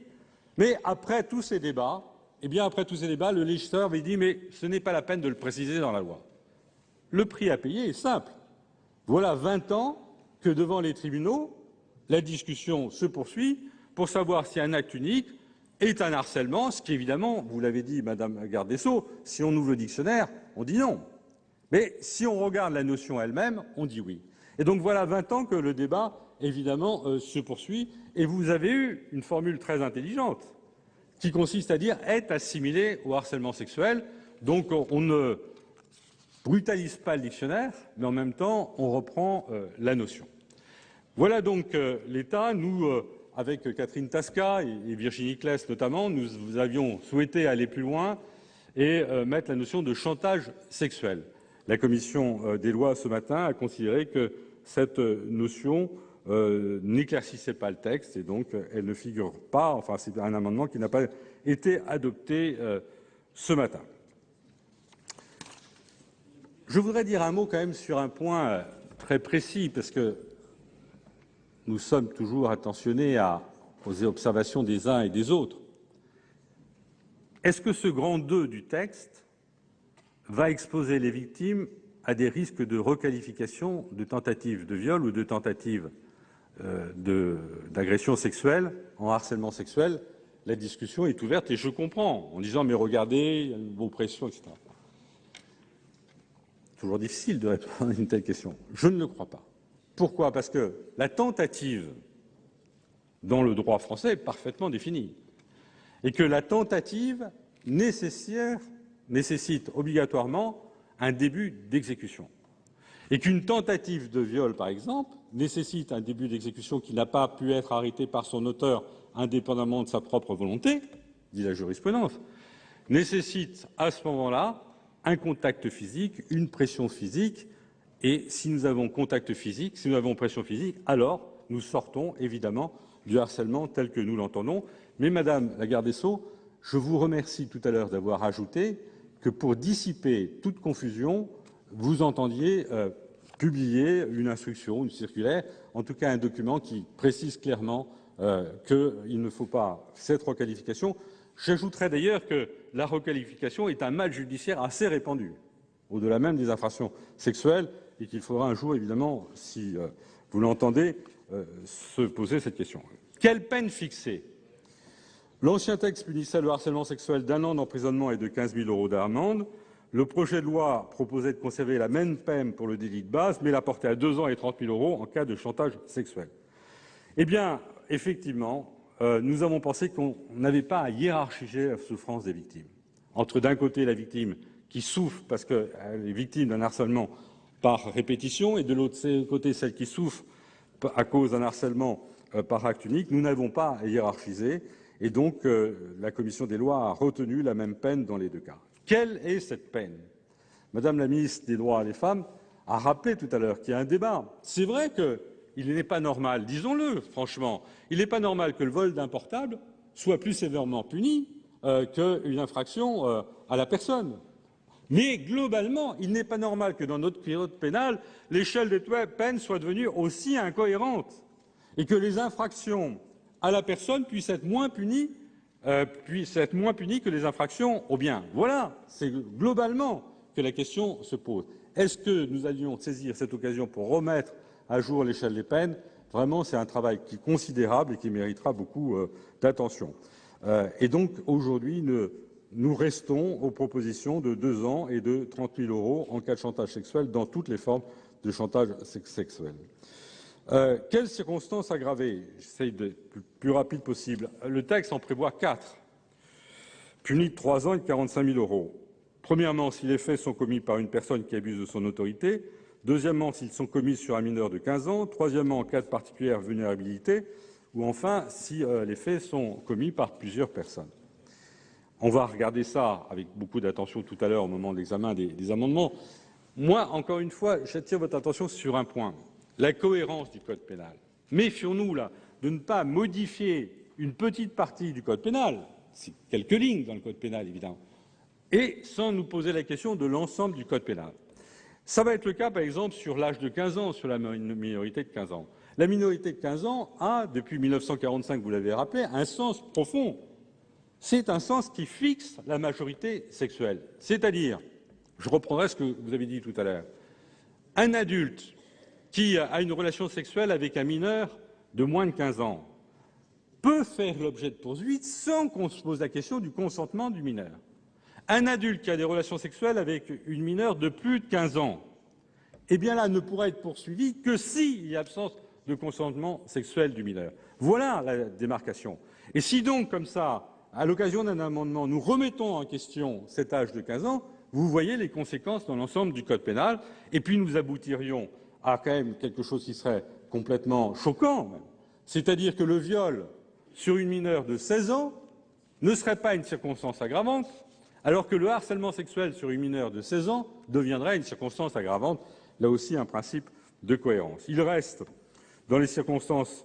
Mais après tous ces débats, le législateur avait dit « Mais ce n'est pas la peine de le préciser dans la loi ». Le prix à payer est simple. Voilà 20 ans que devant les tribunaux, la discussion se poursuit pour savoir si un acte unique est un harcèlement, ce qui évidemment, vous l'avez dit Madame la garde des Sceaux, si on ouvre le dictionnaire, on dit non. Mais si on regarde la notion elle-même, on dit oui. Et donc voilà 20 ans que le débat, évidemment, se poursuit. Et vous avez eu une formule très intelligente qui consiste à dire « est assimilé au harcèlement sexuel ». Donc on ne brutalise pas le dictionnaire, mais en même temps, on reprend la notion. Voilà donc l'état. Nous, avec Catherine Tasca et Virginie Claes notamment, nous avions souhaité aller plus loin et mettre la notion de chantage sexuel. La commission des lois ce matin a considéré que cette notion n'éclaircissait pas le texte et donc elle ne figure pas, enfin c'est un amendement qui n'a pas été adopté ce matin. Je voudrais dire un mot quand même sur un point très précis, parce que nous sommes toujours attentionnés aux observations des uns et des autres. Est-ce que ce grand 2 du texte va exposer les victimes à des risques de requalification de tentative de viol ou de tentative d'agression sexuelle en harcèlement sexuel? La discussion est ouverte et je comprends, en disant « mais regardez, il y a une oppression, etc. » Toujours difficile de répondre à une telle question. Je ne le crois pas. Pourquoi? Parce que la tentative, dans le droit français, est parfaitement définie. Et que la tentative nécessite obligatoirement un début d'exécution. Et qu'une tentative de viol, par exemple, nécessite un début d'exécution qui n'a pas pu être arrêté par son auteur indépendamment de sa propre volonté, dit la jurisprudence, nécessite à ce moment-là un contact physique, une pression physique. Et si nous avons contact physique, si nous avons pression physique, alors nous sortons évidemment du harcèlement tel que nous l'entendons. Mais Madame la garde des Sceaux, je vous remercie tout à l'heure d'avoir ajouté que pour dissiper toute confusion, vous entendiez publier une instruction, une circulaire, en tout cas un document qui précise clairement qu'il ne faut pas cette requalification. J'ajouterais d'ailleurs que la requalification est un mal judiciaire assez répandu, au-delà même des infractions sexuelles, et qu'il faudra un jour, évidemment, si vous l'entendez, se poser cette question. Quelle peine fixer? L'ancien texte punissait le harcèlement sexuel d'1 an d'emprisonnement et de 15 000 € d'amende. Le projet de loi proposait de conserver la même peine pour le délit de base, mais la porter à 2 ans et 30 000 € en cas de chantage sexuel. Eh bien, effectivement, nous avons pensé qu'on n'avait pas à hiérarchiser la souffrance des victimes. Entre d'un côté la victime qui souffre parce qu'elle est victime d'un harcèlement par répétition et de l'autre côté celle qui souffre à cause d'un harcèlement par acte unique, nous n'avons pas à hiérarchiser et donc la commission des lois a retenu la même peine dans les deux cas. Quelle est cette peine? Madame la ministre des Droits des Femmes a rappelé tout à l'heure qu'il y a un débat. C'est vrai qu'il n'est pas normal, disons-le franchement, il n'est pas normal que le vol d'un portable soit plus sévèrement puni qu'une infraction à la personne. Mais globalement, il n'est pas normal que dans notre code pénal, l'échelle des peines soit devenue aussi incohérente et que les infractions à la personne puissent être moins punies que les infractions aux biens. Voilà, c'est globalement que la question se pose. Est-ce que nous allions saisir cette occasion pour remettre à jour l'échelle des peines? Vraiment, c'est un travail qui est considérable et qui méritera beaucoup d'attention. Et donc, aujourd'hui, nous restons aux propositions de 2 ans et de 30 000 € en cas de chantage sexuel dans toutes les formes de chantage sexuel. Quelles circonstances aggravées? J'essaye d'être le plus rapide possible. Le texte en prévoit 4, punis de 3 ans et de 45 000 €. Premièrement, si les faits sont commis par une personne qui abuse de son autorité. Deuxièmement, s'ils sont commis sur un mineur de 15 ans. Troisièmement, en cas de particulière vulnérabilité. Ou enfin, si les faits sont commis par plusieurs personnes. On va regarder ça avec beaucoup d'attention tout à l'heure au moment de l'examen des amendements. Moi, encore une fois, j'attire votre attention sur un point, la cohérence du Code pénal. Méfions-nous là de ne pas modifier une petite partie du Code pénal, c'est quelques lignes dans le Code pénal évidemment, et sans nous poser la question de l'ensemble du Code pénal. Ça va être le cas, par exemple, sur l'âge de 15 ans, sur la minorité de 15 ans. La minorité de 15 ans a, depuis 1945, vous l'avez rappelé, un sens profond. C'est un sens qui fixe la majorité sexuelle. C'est-à-dire, je reprendrai ce que vous avez dit tout à l'heure, un adulte qui a une relation sexuelle avec un mineur de moins de 15 ans peut faire l'objet de poursuites sans qu'on se pose la question du consentement du mineur. Un adulte qui a des relations sexuelles avec une mineure de plus de 15 ans, eh bien là, ne pourra être poursuivi que s'il y a absence de consentement sexuel du mineur. Voilà la démarcation. Et si donc, comme ça, à l'occasion d'un amendement, nous remettons en question cet âge de 15 ans, vous voyez les conséquences dans l'ensemble du Code pénal, et puis nous aboutirions à quand même quelque chose qui serait complètement choquant, c'est-à-dire que le viol sur une mineure de 16 ans ne serait pas une circonstance aggravante, alors que le harcèlement sexuel sur une mineure de 16 ans deviendrait une circonstance aggravante. Là aussi, un principe de cohérence. Il reste, dans les circonstances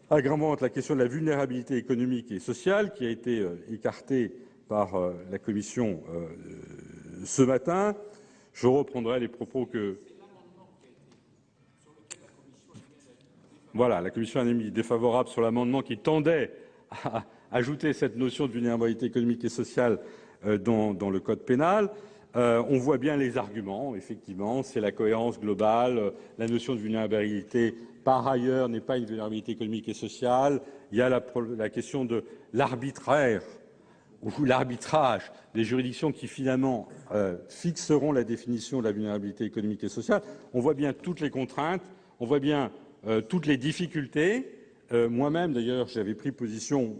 aggravantes, la question de la vulnérabilité économique et sociale, qui a été écartée par la Commission ce matin. Je reprendrai les propos que... Voilà, la Commission a émis défavorable sur l'amendement qui tendait à ajouter cette notion de vulnérabilité économique et sociale dans le Code pénal. On voit bien les arguments, effectivement, c'est la cohérence globale, la notion de vulnérabilité, par ailleurs, n'est pas une vulnérabilité économique et sociale. Il y a la question de l'arbitraire ou l'arbitrage des juridictions qui, finalement, fixeront la définition de la vulnérabilité économique et sociale. On voit bien toutes les contraintes, on voit bien toutes les difficultés. Moi-même, d'ailleurs, j'avais pris position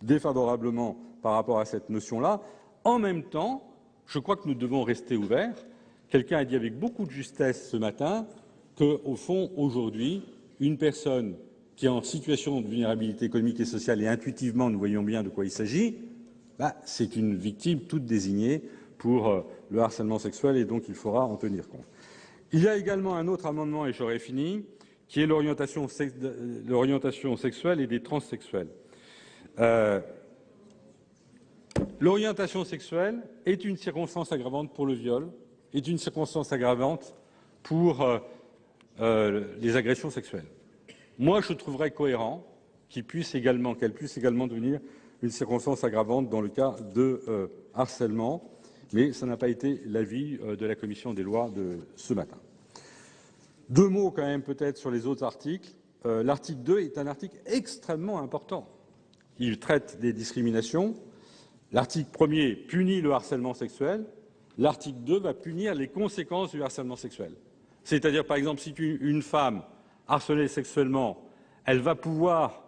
défavorablement par rapport à cette notion-là. En même temps, je crois que nous devons rester ouverts. Quelqu'un a dit avec beaucoup de justesse ce matin qu'au fond, aujourd'hui, une personne qui est en situation de vulnérabilité économique et sociale, et intuitivement, nous voyons bien de quoi il s'agit, c'est une victime toute désignée pour le harcèlement sexuel, et donc il faudra en tenir compte. Il y a également un autre amendement, et j'aurai fini, qui est l'orientation sexuelle et des transsexuels. L'orientation sexuelle est une circonstance aggravante pour le viol, est une circonstance aggravante pour les agressions sexuelles. Moi, je trouverais cohérent qu'elle puisse également devenir une circonstance aggravante dans le cas de harcèlement, mais ça n'a pas été l'avis de la Commission des lois de ce matin. 2 mots quand même peut-être sur les autres articles. L'article 2 est un article extrêmement important. Il traite des discriminations. L'article 1er punit le harcèlement sexuel. L'article 2 va punir les conséquences du harcèlement sexuel. C'est-à-dire, par exemple, si une femme harcelée sexuellement, elle va pouvoir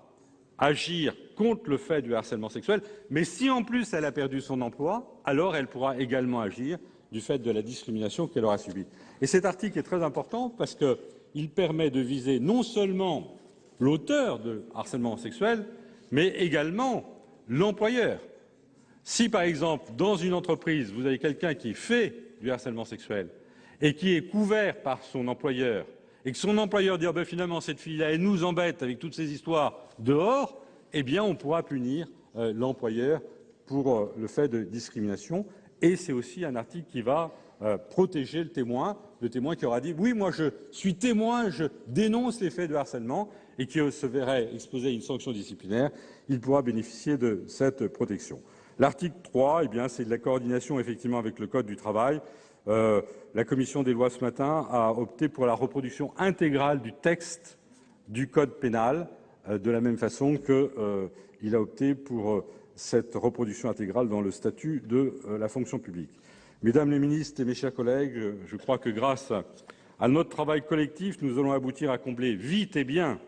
agir contre le fait du harcèlement sexuel, mais si en plus elle a perdu son emploi, alors elle pourra également agir du fait de la discrimination qu'elle aura subie. Et cet article est très important parce qu'il permet de viser non seulement l'auteur de harcèlement sexuel, mais également l'employeur. Si, par exemple, dans une entreprise, vous avez quelqu'un qui fait du harcèlement sexuel et qui est couvert par son employeur, et que son employeur dit finalement cette fille-là, elle nous embête avec toutes ces histoires dehors, eh bien on pourra punir l'employeur pour le fait de discrimination. Et c'est aussi un article qui va protéger le témoin qui aura dit oui, moi je suis témoin, je dénonce les faits de harcèlement, et qui se verrait exposé à une sanction disciplinaire, il pourra bénéficier de cette protection. L'article 3, c'est de la coordination effectivement avec le Code du travail. La Commission des lois ce matin a opté pour la reproduction intégrale du texte du Code pénal, de la même façon qu'il a opté pour cette reproduction intégrale dans le statut de la fonction publique. Mesdames les ministres et mes chers collègues, je crois que grâce à notre travail collectif, nous allons aboutir à combler vite et bien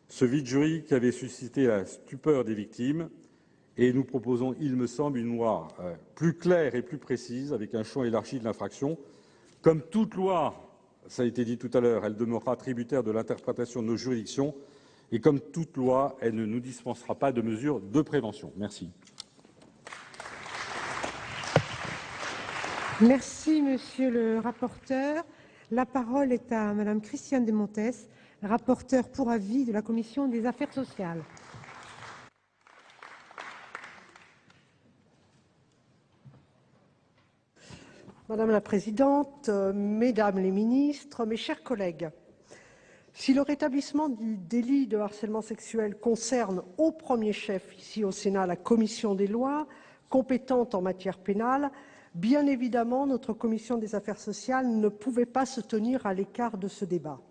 ce vide juridique qui avait suscité la stupeur des victimes. Et nous proposons, il me semble, une loi plus claire et plus précise, avec un champ élargi de l'infraction. Comme toute loi, ça a été dit tout à l'heure, elle demeurera tributaire de l'interprétation de nos juridictions. Et comme toute loi, elle ne nous dispensera pas de mesures de prévention. Merci. Merci, monsieur le rapporteur. La parole est à madame Christiane Desmontes, rapporteure pour avis de la Commission des affaires sociales. Madame la Présidente, Mesdames les ministres, mes chers collègues, si le rétablissement du délit de harcèlement sexuel concerne au premier chef, ici au Sénat, la Commission des lois, compétente en matière pénale, bien évidemment, notre Commission des affaires sociales ne pouvait pas se tenir à l'écart de ce débat.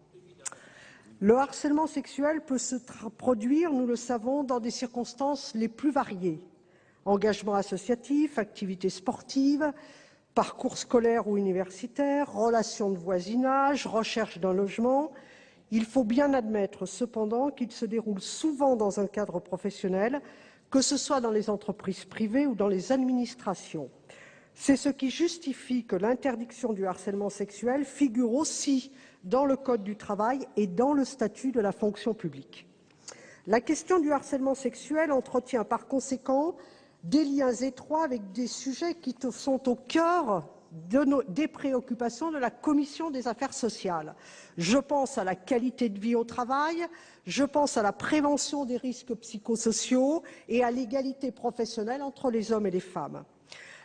Le harcèlement sexuel peut se produire, nous le savons, dans des circonstances les plus variées. Engagement associatif, activités sportives, parcours scolaire ou universitaire, relations de voisinage, recherche d'un logement. Il faut bien admettre cependant qu'il se déroule souvent dans un cadre professionnel, que ce soit dans les entreprises privées ou dans les administrations. C'est ce qui justifie que l'interdiction du harcèlement sexuel figure aussi dans le Code du travail et dans le statut de la fonction publique. La question du harcèlement sexuel entretient par conséquent des liens étroits avec des sujets qui sont au cœur des préoccupations de la Commission des affaires sociales. Je pense à la qualité de vie au travail, je pense à la prévention des risques psychosociaux et à l'égalité professionnelle entre les hommes et les femmes.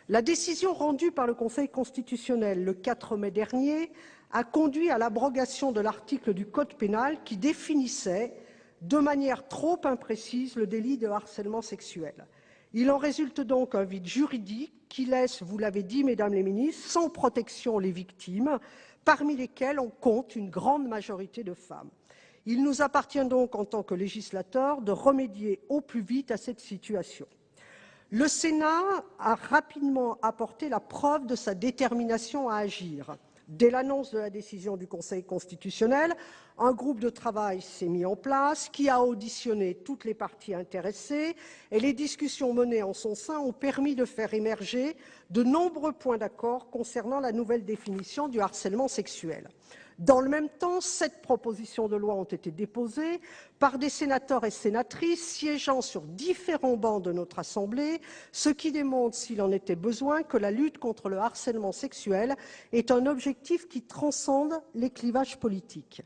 La décision rendue par le Conseil constitutionnel le 4 mai dernier a conduit à l'abrogation de l'article du Code pénal qui définissait de manière trop imprécise le délit de harcèlement sexuel. Il en résulte donc un vide juridique qui laisse, vous l'avez dit, mesdames les ministres, sans protection les victimes, parmi lesquelles on compte une grande majorité de femmes. Il nous appartient donc, en tant que législateurs, de remédier au plus vite à cette situation. Le Sénat a rapidement apporté la preuve de sa détermination à agir. Dès l'annonce de la décision du Conseil constitutionnel, un groupe de travail s'est mis en place qui a auditionné toutes les parties intéressées et les discussions menées en son sein ont permis de faire émerger de nombreux points d'accord concernant la nouvelle définition du harcèlement sexuel. Dans le même temps, 7 propositions de loi ont été déposées par des sénateurs et sénatrices siégeant sur différents bancs de notre Assemblée, ce qui démontre, s'il en était besoin, que la lutte contre le harcèlement sexuel est un objectif qui transcende les clivages politiques.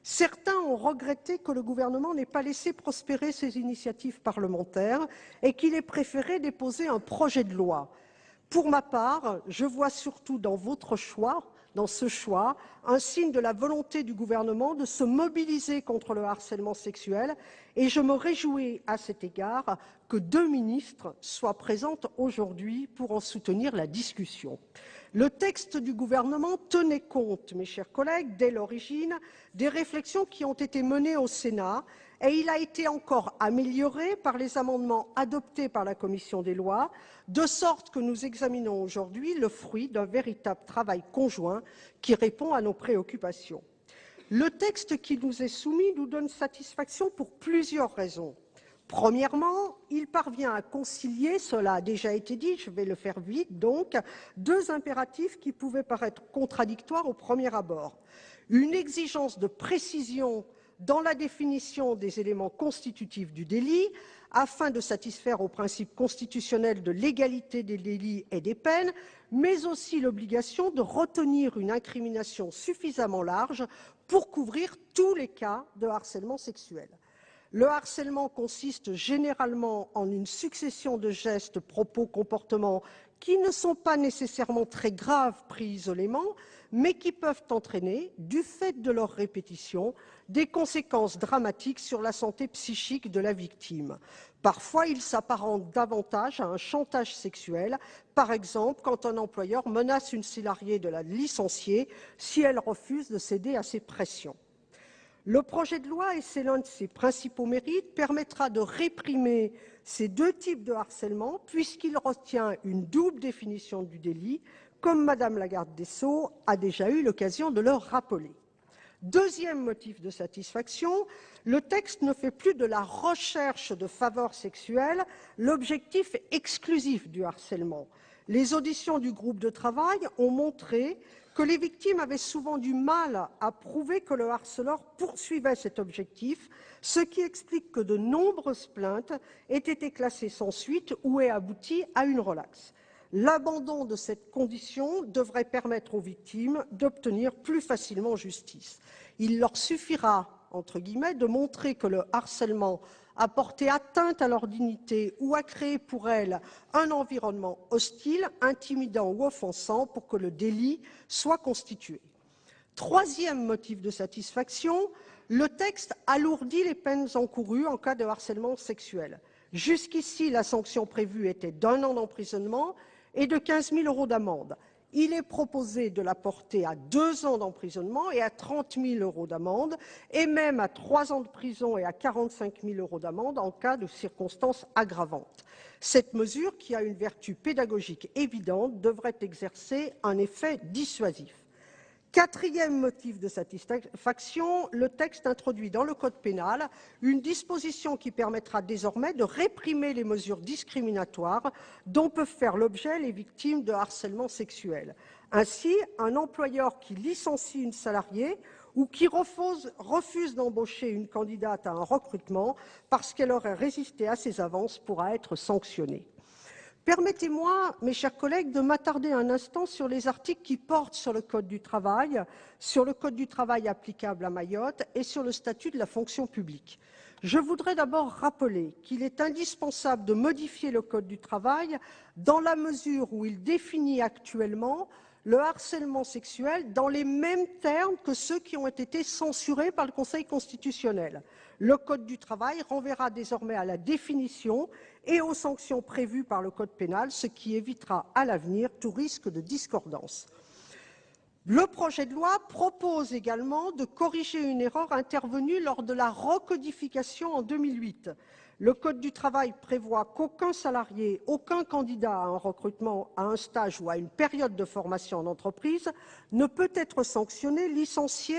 Certains ont regretté que le gouvernement n'ait pas laissé prospérer ces initiatives parlementaires et qu'il ait préféré déposer un projet de loi. Pour ma part, je vois surtout dans ce choix, un signe de la volonté du gouvernement de se mobiliser contre le harcèlement sexuel et je me réjouis à cet égard que 2 ministres soient présentes aujourd'hui pour en soutenir la discussion. Le texte du gouvernement tenait compte, mes chers collègues, dès l'origine, des réflexions qui ont été menées au Sénat et il a été encore amélioré par les amendements adoptés par la Commission des lois, de sorte que nous examinons aujourd'hui le fruit d'un véritable travail conjoint qui répond à nos préoccupations. Le texte qui nous est soumis nous donne satisfaction pour plusieurs raisons. Premièrement, il parvient à concilier, cela a déjà été dit, je vais le faire vite donc, 2 impératifs qui pouvaient paraître contradictoires au premier abord. Une exigence de précision dans la définition des éléments constitutifs du délit, afin de satisfaire au principe constitutionnel de l'égalité des délits et des peines, mais aussi l'obligation de retenir une incrimination suffisamment large pour couvrir tous les cas de harcèlement sexuel. Le harcèlement consiste généralement en une succession de gestes, propos, comportements qui ne sont pas nécessairement très graves pris isolément, mais qui peuvent entraîner, du fait de leur répétition, des conséquences dramatiques sur la santé psychique de la victime. Parfois, il s'apparente davantage à un chantage sexuel, par exemple quand un employeur menace une salariée de la licencier si elle refuse de céder à ses pressions. Le projet de loi, et c'est l'un de ses principaux mérites, permettra de réprimer ces deux types de harcèlement puisqu'il retient une double définition du délit, comme Madame la garde des Sceaux a déjà eu l'occasion de le rappeler. Deuxième motif de satisfaction, le texte ne fait plus de la recherche de faveurs sexuelles l'objectif exclusif du harcèlement. Les auditions du groupe de travail ont montré que les victimes avaient souvent du mal à prouver que le harceleur poursuivait cet objectif, ce qui explique que de nombreuses plaintes aient été classées sans suite ou aient abouti à une relaxe. L'abandon de cette condition devrait permettre aux victimes d'obtenir plus facilement justice. Il leur suffira, entre guillemets, de montrer que le harcèlement a porté atteinte à leur dignité ou a créé pour elles un environnement hostile, intimidant ou offensant pour que le délit soit constitué. Troisième motif de satisfaction, le texte alourdit les peines encourues en cas de harcèlement sexuel. Jusqu'ici, la sanction prévue était d'1 an d'emprisonnement et de 15 000 € d'amende. Il est proposé de la porter à 2 ans d'emprisonnement et à 30 000 € d'amende, et même à 3 ans de prison et à 45 000 € d'amende en cas de circonstances aggravantes. Cette mesure, qui a une vertu pédagogique évidente, devrait exercer un effet dissuasif. Quatrième motif de satisfaction, le texte introduit dans le Code pénal une disposition qui permettra désormais de réprimer les mesures discriminatoires dont peuvent faire l'objet les victimes de harcèlement sexuel. Ainsi, un employeur qui licencie une salariée ou qui refuse d'embaucher une candidate à un recrutement parce qu'elle aurait résisté à ses avances pourra être sanctionné. Permettez-moi, mes chers collègues, de m'attarder un instant sur les articles qui portent sur le Code du travail applicable à Mayotte et sur le statut de la fonction publique. Je voudrais d'abord rappeler qu'il est indispensable de modifier le Code du travail dans la mesure où il définit actuellement le harcèlement sexuel dans les mêmes termes que ceux qui ont été censurés par le Conseil constitutionnel. Le Code du travail renverra désormais à la définition et aux sanctions prévues par le Code pénal, ce qui évitera à l'avenir tout risque de discordance. Le projet de loi propose également de corriger une erreur intervenue lors de la recodification en 2008. Le Code du travail prévoit qu'aucun salarié, aucun candidat à un recrutement, à un stage ou à une période de formation en entreprise ne peut être sanctionné, licencié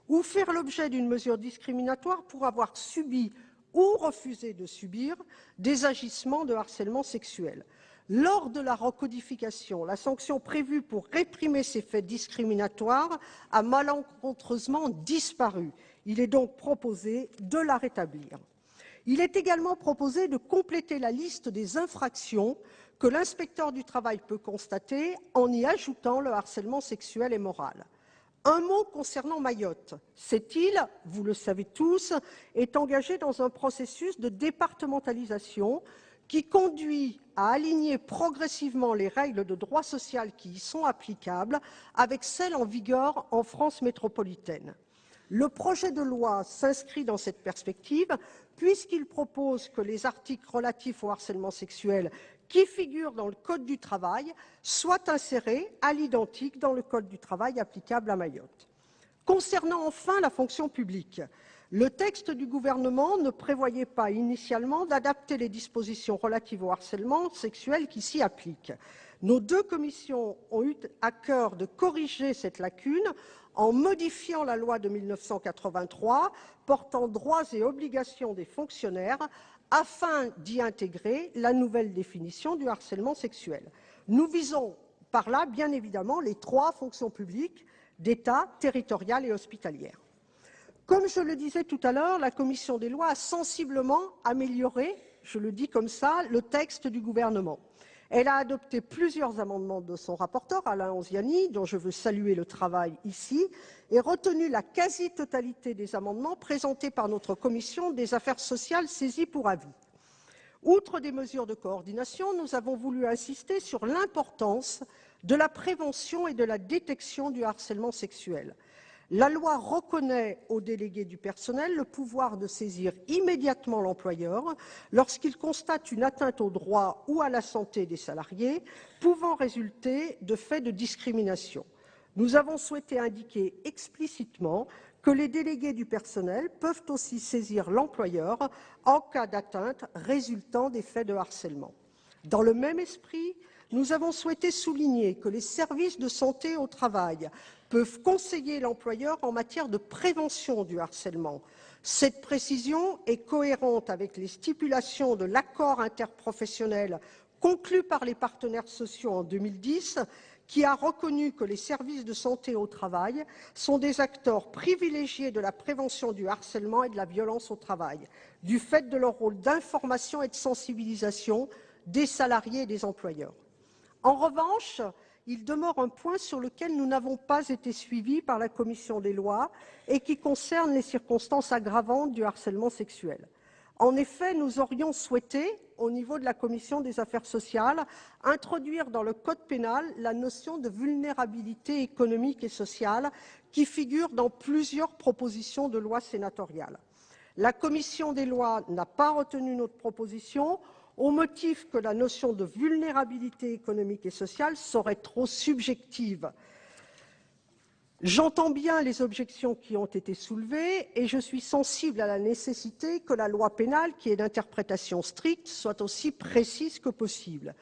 ou faire l'objet d'une mesure discriminatoire pour avoir subi ou refusé de subir des agissements de harcèlement sexuel. Lors de la recodification, la sanction prévue pour réprimer ces faits discriminatoires a malencontreusement disparu. Il est donc proposé de la rétablir. Il est également proposé de compléter la liste des infractions que l'inspecteur du travail peut constater en y ajoutant le harcèlement sexuel et moral. Un mot concernant Mayotte. Cette île, vous le savez tous, est engagée dans un processus de départementalisation qui conduit à aligner progressivement les règles de droit social qui y sont applicables avec celles en vigueur en France métropolitaine. Le projet de loi s'inscrit dans cette perspective puisqu'il propose que les articles relatifs au harcèlement sexuel qui figurent dans le Code du travail soient insérés à l'identique dans le Code du travail applicable à Mayotte. Concernant enfin la fonction publique, le texte du gouvernement ne prévoyait pas initialement d'adapter les dispositions relatives au harcèlement sexuel qui s'y appliquent. Nos deux commissions ont eu à cœur de corriger cette lacune en modifiant la loi de 1983 portant droits et obligations des fonctionnaires afin d'y intégrer la nouvelle définition du harcèlement sexuel. Nous visons par là, bien évidemment, les 3 fonctions publiques d'État, territoriale et hospitalière. Comme je le disais tout à l'heure, la commission des lois a sensiblement amélioré, je le dis comme ça, le texte du gouvernement. Elle a adopté plusieurs amendements de son rapporteur, Alain Anziani, dont je veux saluer le travail ici, et retenu la quasi-totalité des amendements présentés par notre commission des affaires sociales saisie pour avis. Outre des mesures de coordination, nous avons voulu insister sur l'importance de la prévention et de la détection du harcèlement sexuel. La loi reconnaît aux délégués du personnel le pouvoir de saisir immédiatement l'employeur lorsqu'il constate une atteinte aux droits ou à la santé des salariés pouvant résulter de faits de discrimination. Nous avons souhaité indiquer explicitement que les délégués du personnel peuvent aussi saisir l'employeur en cas d'atteinte résultant des faits de harcèlement. Dans le même esprit, nous avons souhaité souligner que les services de santé au travail peuvent conseiller l'employeur en matière de prévention du harcèlement. Cette précision est cohérente avec les stipulations de l'accord interprofessionnel conclu par les partenaires sociaux en 2010, qui a reconnu que les services de santé au travail sont des acteurs privilégiés de la prévention du harcèlement et de la violence au travail, du fait de leur rôle d'information et de sensibilisation des salariés et des employeurs. En revanche, il demeure un point sur lequel nous n'avons pas été suivis par la commission des lois et qui concerne les circonstances aggravantes du harcèlement sexuel. En effet, nous aurions souhaité, au niveau de la commission des affaires sociales, introduire dans le code pénal la notion de vulnérabilité économique et sociale qui figure dans plusieurs propositions de loi sénatoriales. La commission des lois n'a pas retenu notre proposition au motif que la notion de vulnérabilité économique et sociale serait trop subjective. J'entends bien les objections qui ont été soulevées et je suis sensible à la nécessité que la loi pénale, qui est d'interprétation stricte, soit aussi précise que possible.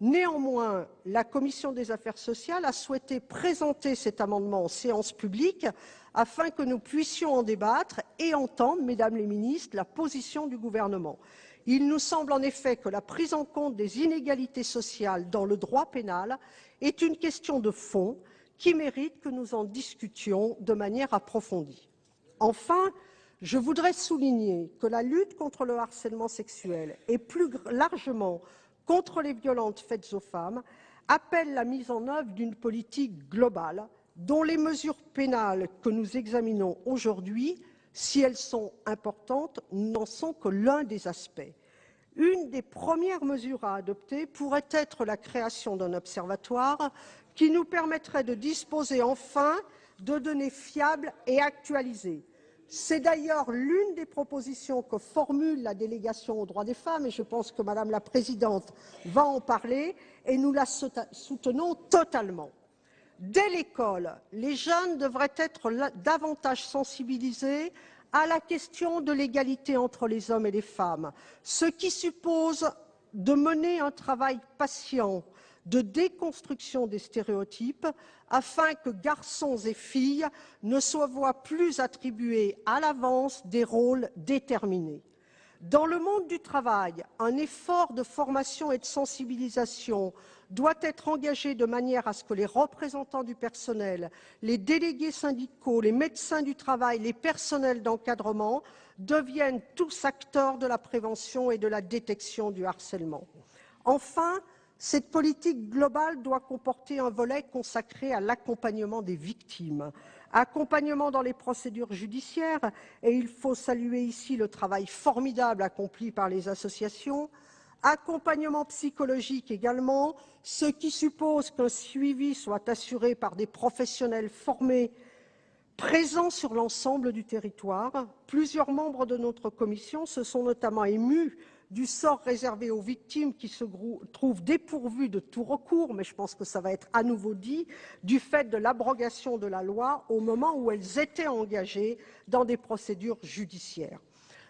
Néanmoins, la commission des affaires sociales a souhaité présenter cet amendement en séance publique afin que nous puissions en débattre et entendre, mesdames les ministres, la position du gouvernement. Il nous semble en effet que la prise en compte des inégalités sociales dans le droit pénal est une question de fond qui mérite que nous en discutions de manière approfondie. Enfin, je voudrais souligner que la lutte contre le harcèlement sexuel et plus largement contre les violences faites aux femmes appelle la mise en œuvre d'une politique globale dont les mesures pénales que nous examinons aujourd'hui, si elles sont importantes, n'en sont que l'un des aspects. Une des premières mesures à adopter pourrait être la création d'un observatoire qui nous permettrait de disposer enfin de données fiables et actualisées. C'est d'ailleurs l'une des propositions que formule la délégation aux droits des femmes, et je pense que Madame la Présidente va en parler, et nous la soutenons totalement. Dès l'école, les jeunes devraient être davantage sensibilisés à la question de l'égalité entre les hommes et les femmes, ce qui suppose de mener un travail patient de déconstruction des stéréotypes afin que garçons et filles ne se voient plus attribuer à l'avance des rôles déterminés. Dans le monde du travail, un effort de formation et de sensibilisation doit être engagé de manière à ce que les représentants du personnel, les délégués syndicaux, les médecins du travail, les personnels d'encadrement deviennent tous acteurs de la prévention et de la détection du harcèlement. Enfin, cette politique globale doit comporter un volet consacré à l'accompagnement des victimes. Accompagnement dans les procédures judiciaires, et il faut saluer ici le travail formidable accompli par les associations. Accompagnement psychologique également, ce qui suppose qu'un suivi soit assuré par des professionnels formés présents sur l'ensemble du territoire. Plusieurs membres de notre commission se sont notamment émus du sort réservé aux victimes qui se trouvent dépourvues de tout recours, mais je pense que ça va être à nouveau dit, du fait de l'abrogation de la loi au moment où elles étaient engagées dans des procédures judiciaires.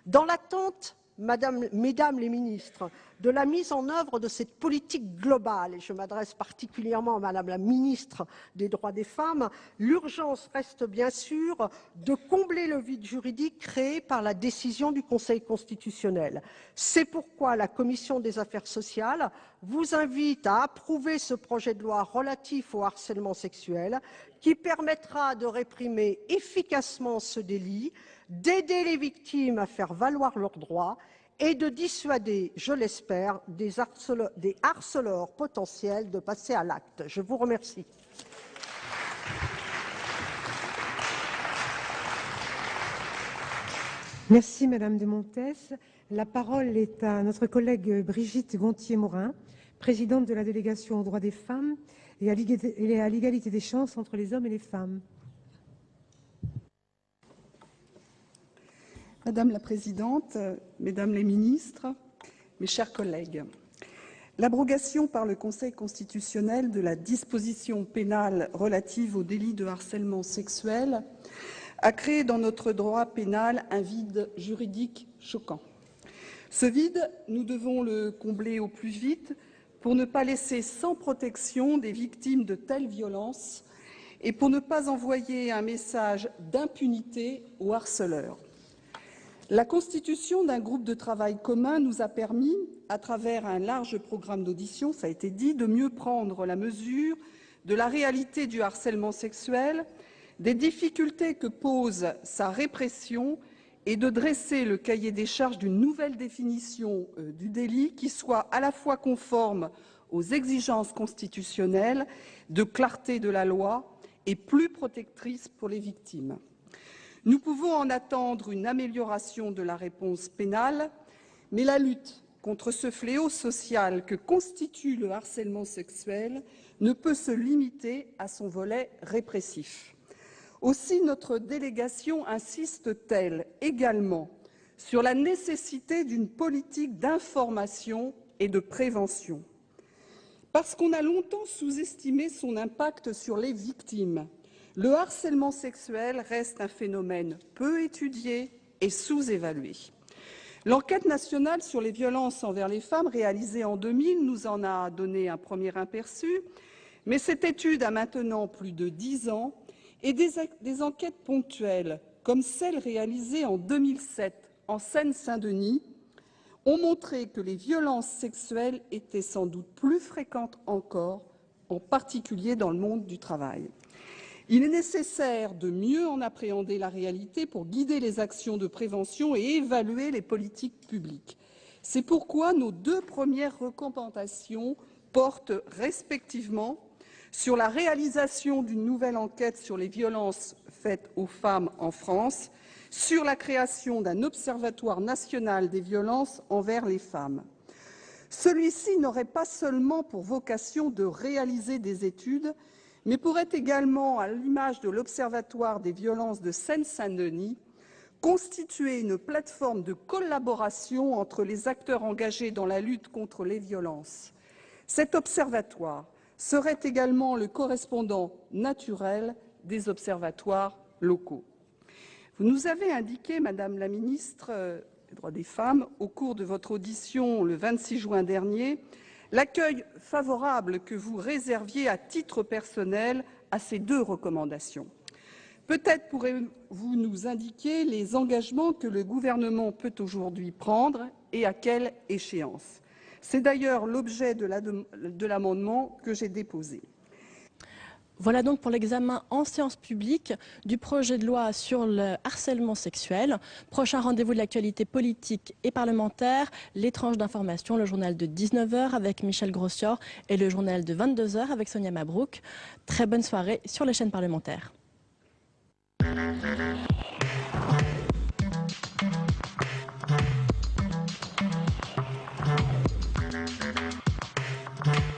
Dans l'attente, Mesdames les ministres, de la mise en œuvre de cette politique globale, et je m'adresse particulièrement à Madame la ministre des droits des femmes, l'urgence reste bien sûr de combler le vide juridique créé par la décision du Conseil constitutionnel. C'est pourquoi la Commission des affaires sociales vous invite à approuver ce projet de loi relatif au harcèlement sexuel qui permettra de réprimer efficacement ce délit, d'aider les victimes à faire valoir leurs droits et de dissuader, je l'espère, des harceleurs potentiels de passer à l'acte. Je vous remercie. Merci Madame de Montes. La parole est à notre collègue Brigitte Gontier-Morin, présidente de la délégation aux droits des femmes et à l'égalité des chances entre les hommes et les femmes. Madame la Présidente, Mesdames les ministres, mes chers collègues, L'abrogation par le Conseil constitutionnel de la disposition pénale relative au délit de harcèlement sexuel a créé dans notre droit pénal un vide juridique choquant. Ce vide, nous devons le combler au plus vite pour ne pas laisser sans protection des victimes de telles violences et pour ne pas envoyer un message d'impunité aux harceleurs. La constitution d'un groupe de travail commun nous a permis, à travers un large programme d'audition, ça a été dit, de mieux prendre la mesure de la réalité du harcèlement sexuel, des difficultés que pose sa répression et de dresser le cahier des charges d'une nouvelle définition du délit qui soit à la fois conforme aux exigences constitutionnelles de clarté de la loi et plus protectrice pour les victimes. Nous pouvons en attendre une amélioration de la réponse pénale, mais la lutte contre ce fléau social que constitue le harcèlement sexuel ne peut se limiter à son volet répressif. Aussi, notre délégation insiste-t-elle également sur la nécessité d'une politique d'information et de prévention. Parce qu'on a longtemps sous-estimé son impact sur les victimes, le harcèlement sexuel reste un phénomène peu étudié et sous-évalué. L'enquête nationale sur les violences envers les femmes, réalisée en 2000, nous en a donné un premier aperçu, mais cette étude a maintenant plus de 10 ans et des enquêtes ponctuelles, comme celle réalisée en 2007 en Seine-Saint-Denis, ont montré que les violences sexuelles étaient sans doute plus fréquentes encore, en particulier dans le monde du travail. Il est nécessaire de mieux en appréhender la réalité pour guider les actions de prévention et évaluer les politiques publiques. C'est pourquoi nos deux premières recommandations portent respectivement sur la réalisation d'une nouvelle enquête sur les violences faites aux femmes en France, sur la création d'un observatoire national des violences envers les femmes. Celui-ci n'aurait pas seulement pour vocation de réaliser des études, mais pourrait également, à l'image de l'Observatoire des violences de Seine-Saint-Denis, constituer une plateforme de collaboration entre les acteurs engagés dans la lutte contre les violences. Cet observatoire serait également le correspondant naturel des observatoires locaux. Vous nous avez indiqué, Madame la ministre des droits des femmes, au cours de votre audition le 26 juin dernier, l'accueil favorable que vous réserviez à titre personnel à ces deux recommandations. Peut-être pourrez-vous nous indiquer les engagements que le gouvernement peut aujourd'hui prendre et à quelle échéance. C'est d'ailleurs l'objet de l'amendement que j'ai déposé. Voilà donc pour l'examen en séance publique du projet de loi sur le harcèlement sexuel. Prochain rendez-vous de l'actualité politique et parlementaire, les tranches d'information, le journal de 19h avec Michel Grossior et le journal de 22h avec Sonia Mabrouk. Très bonne soirée sur les chaînes parlementaires.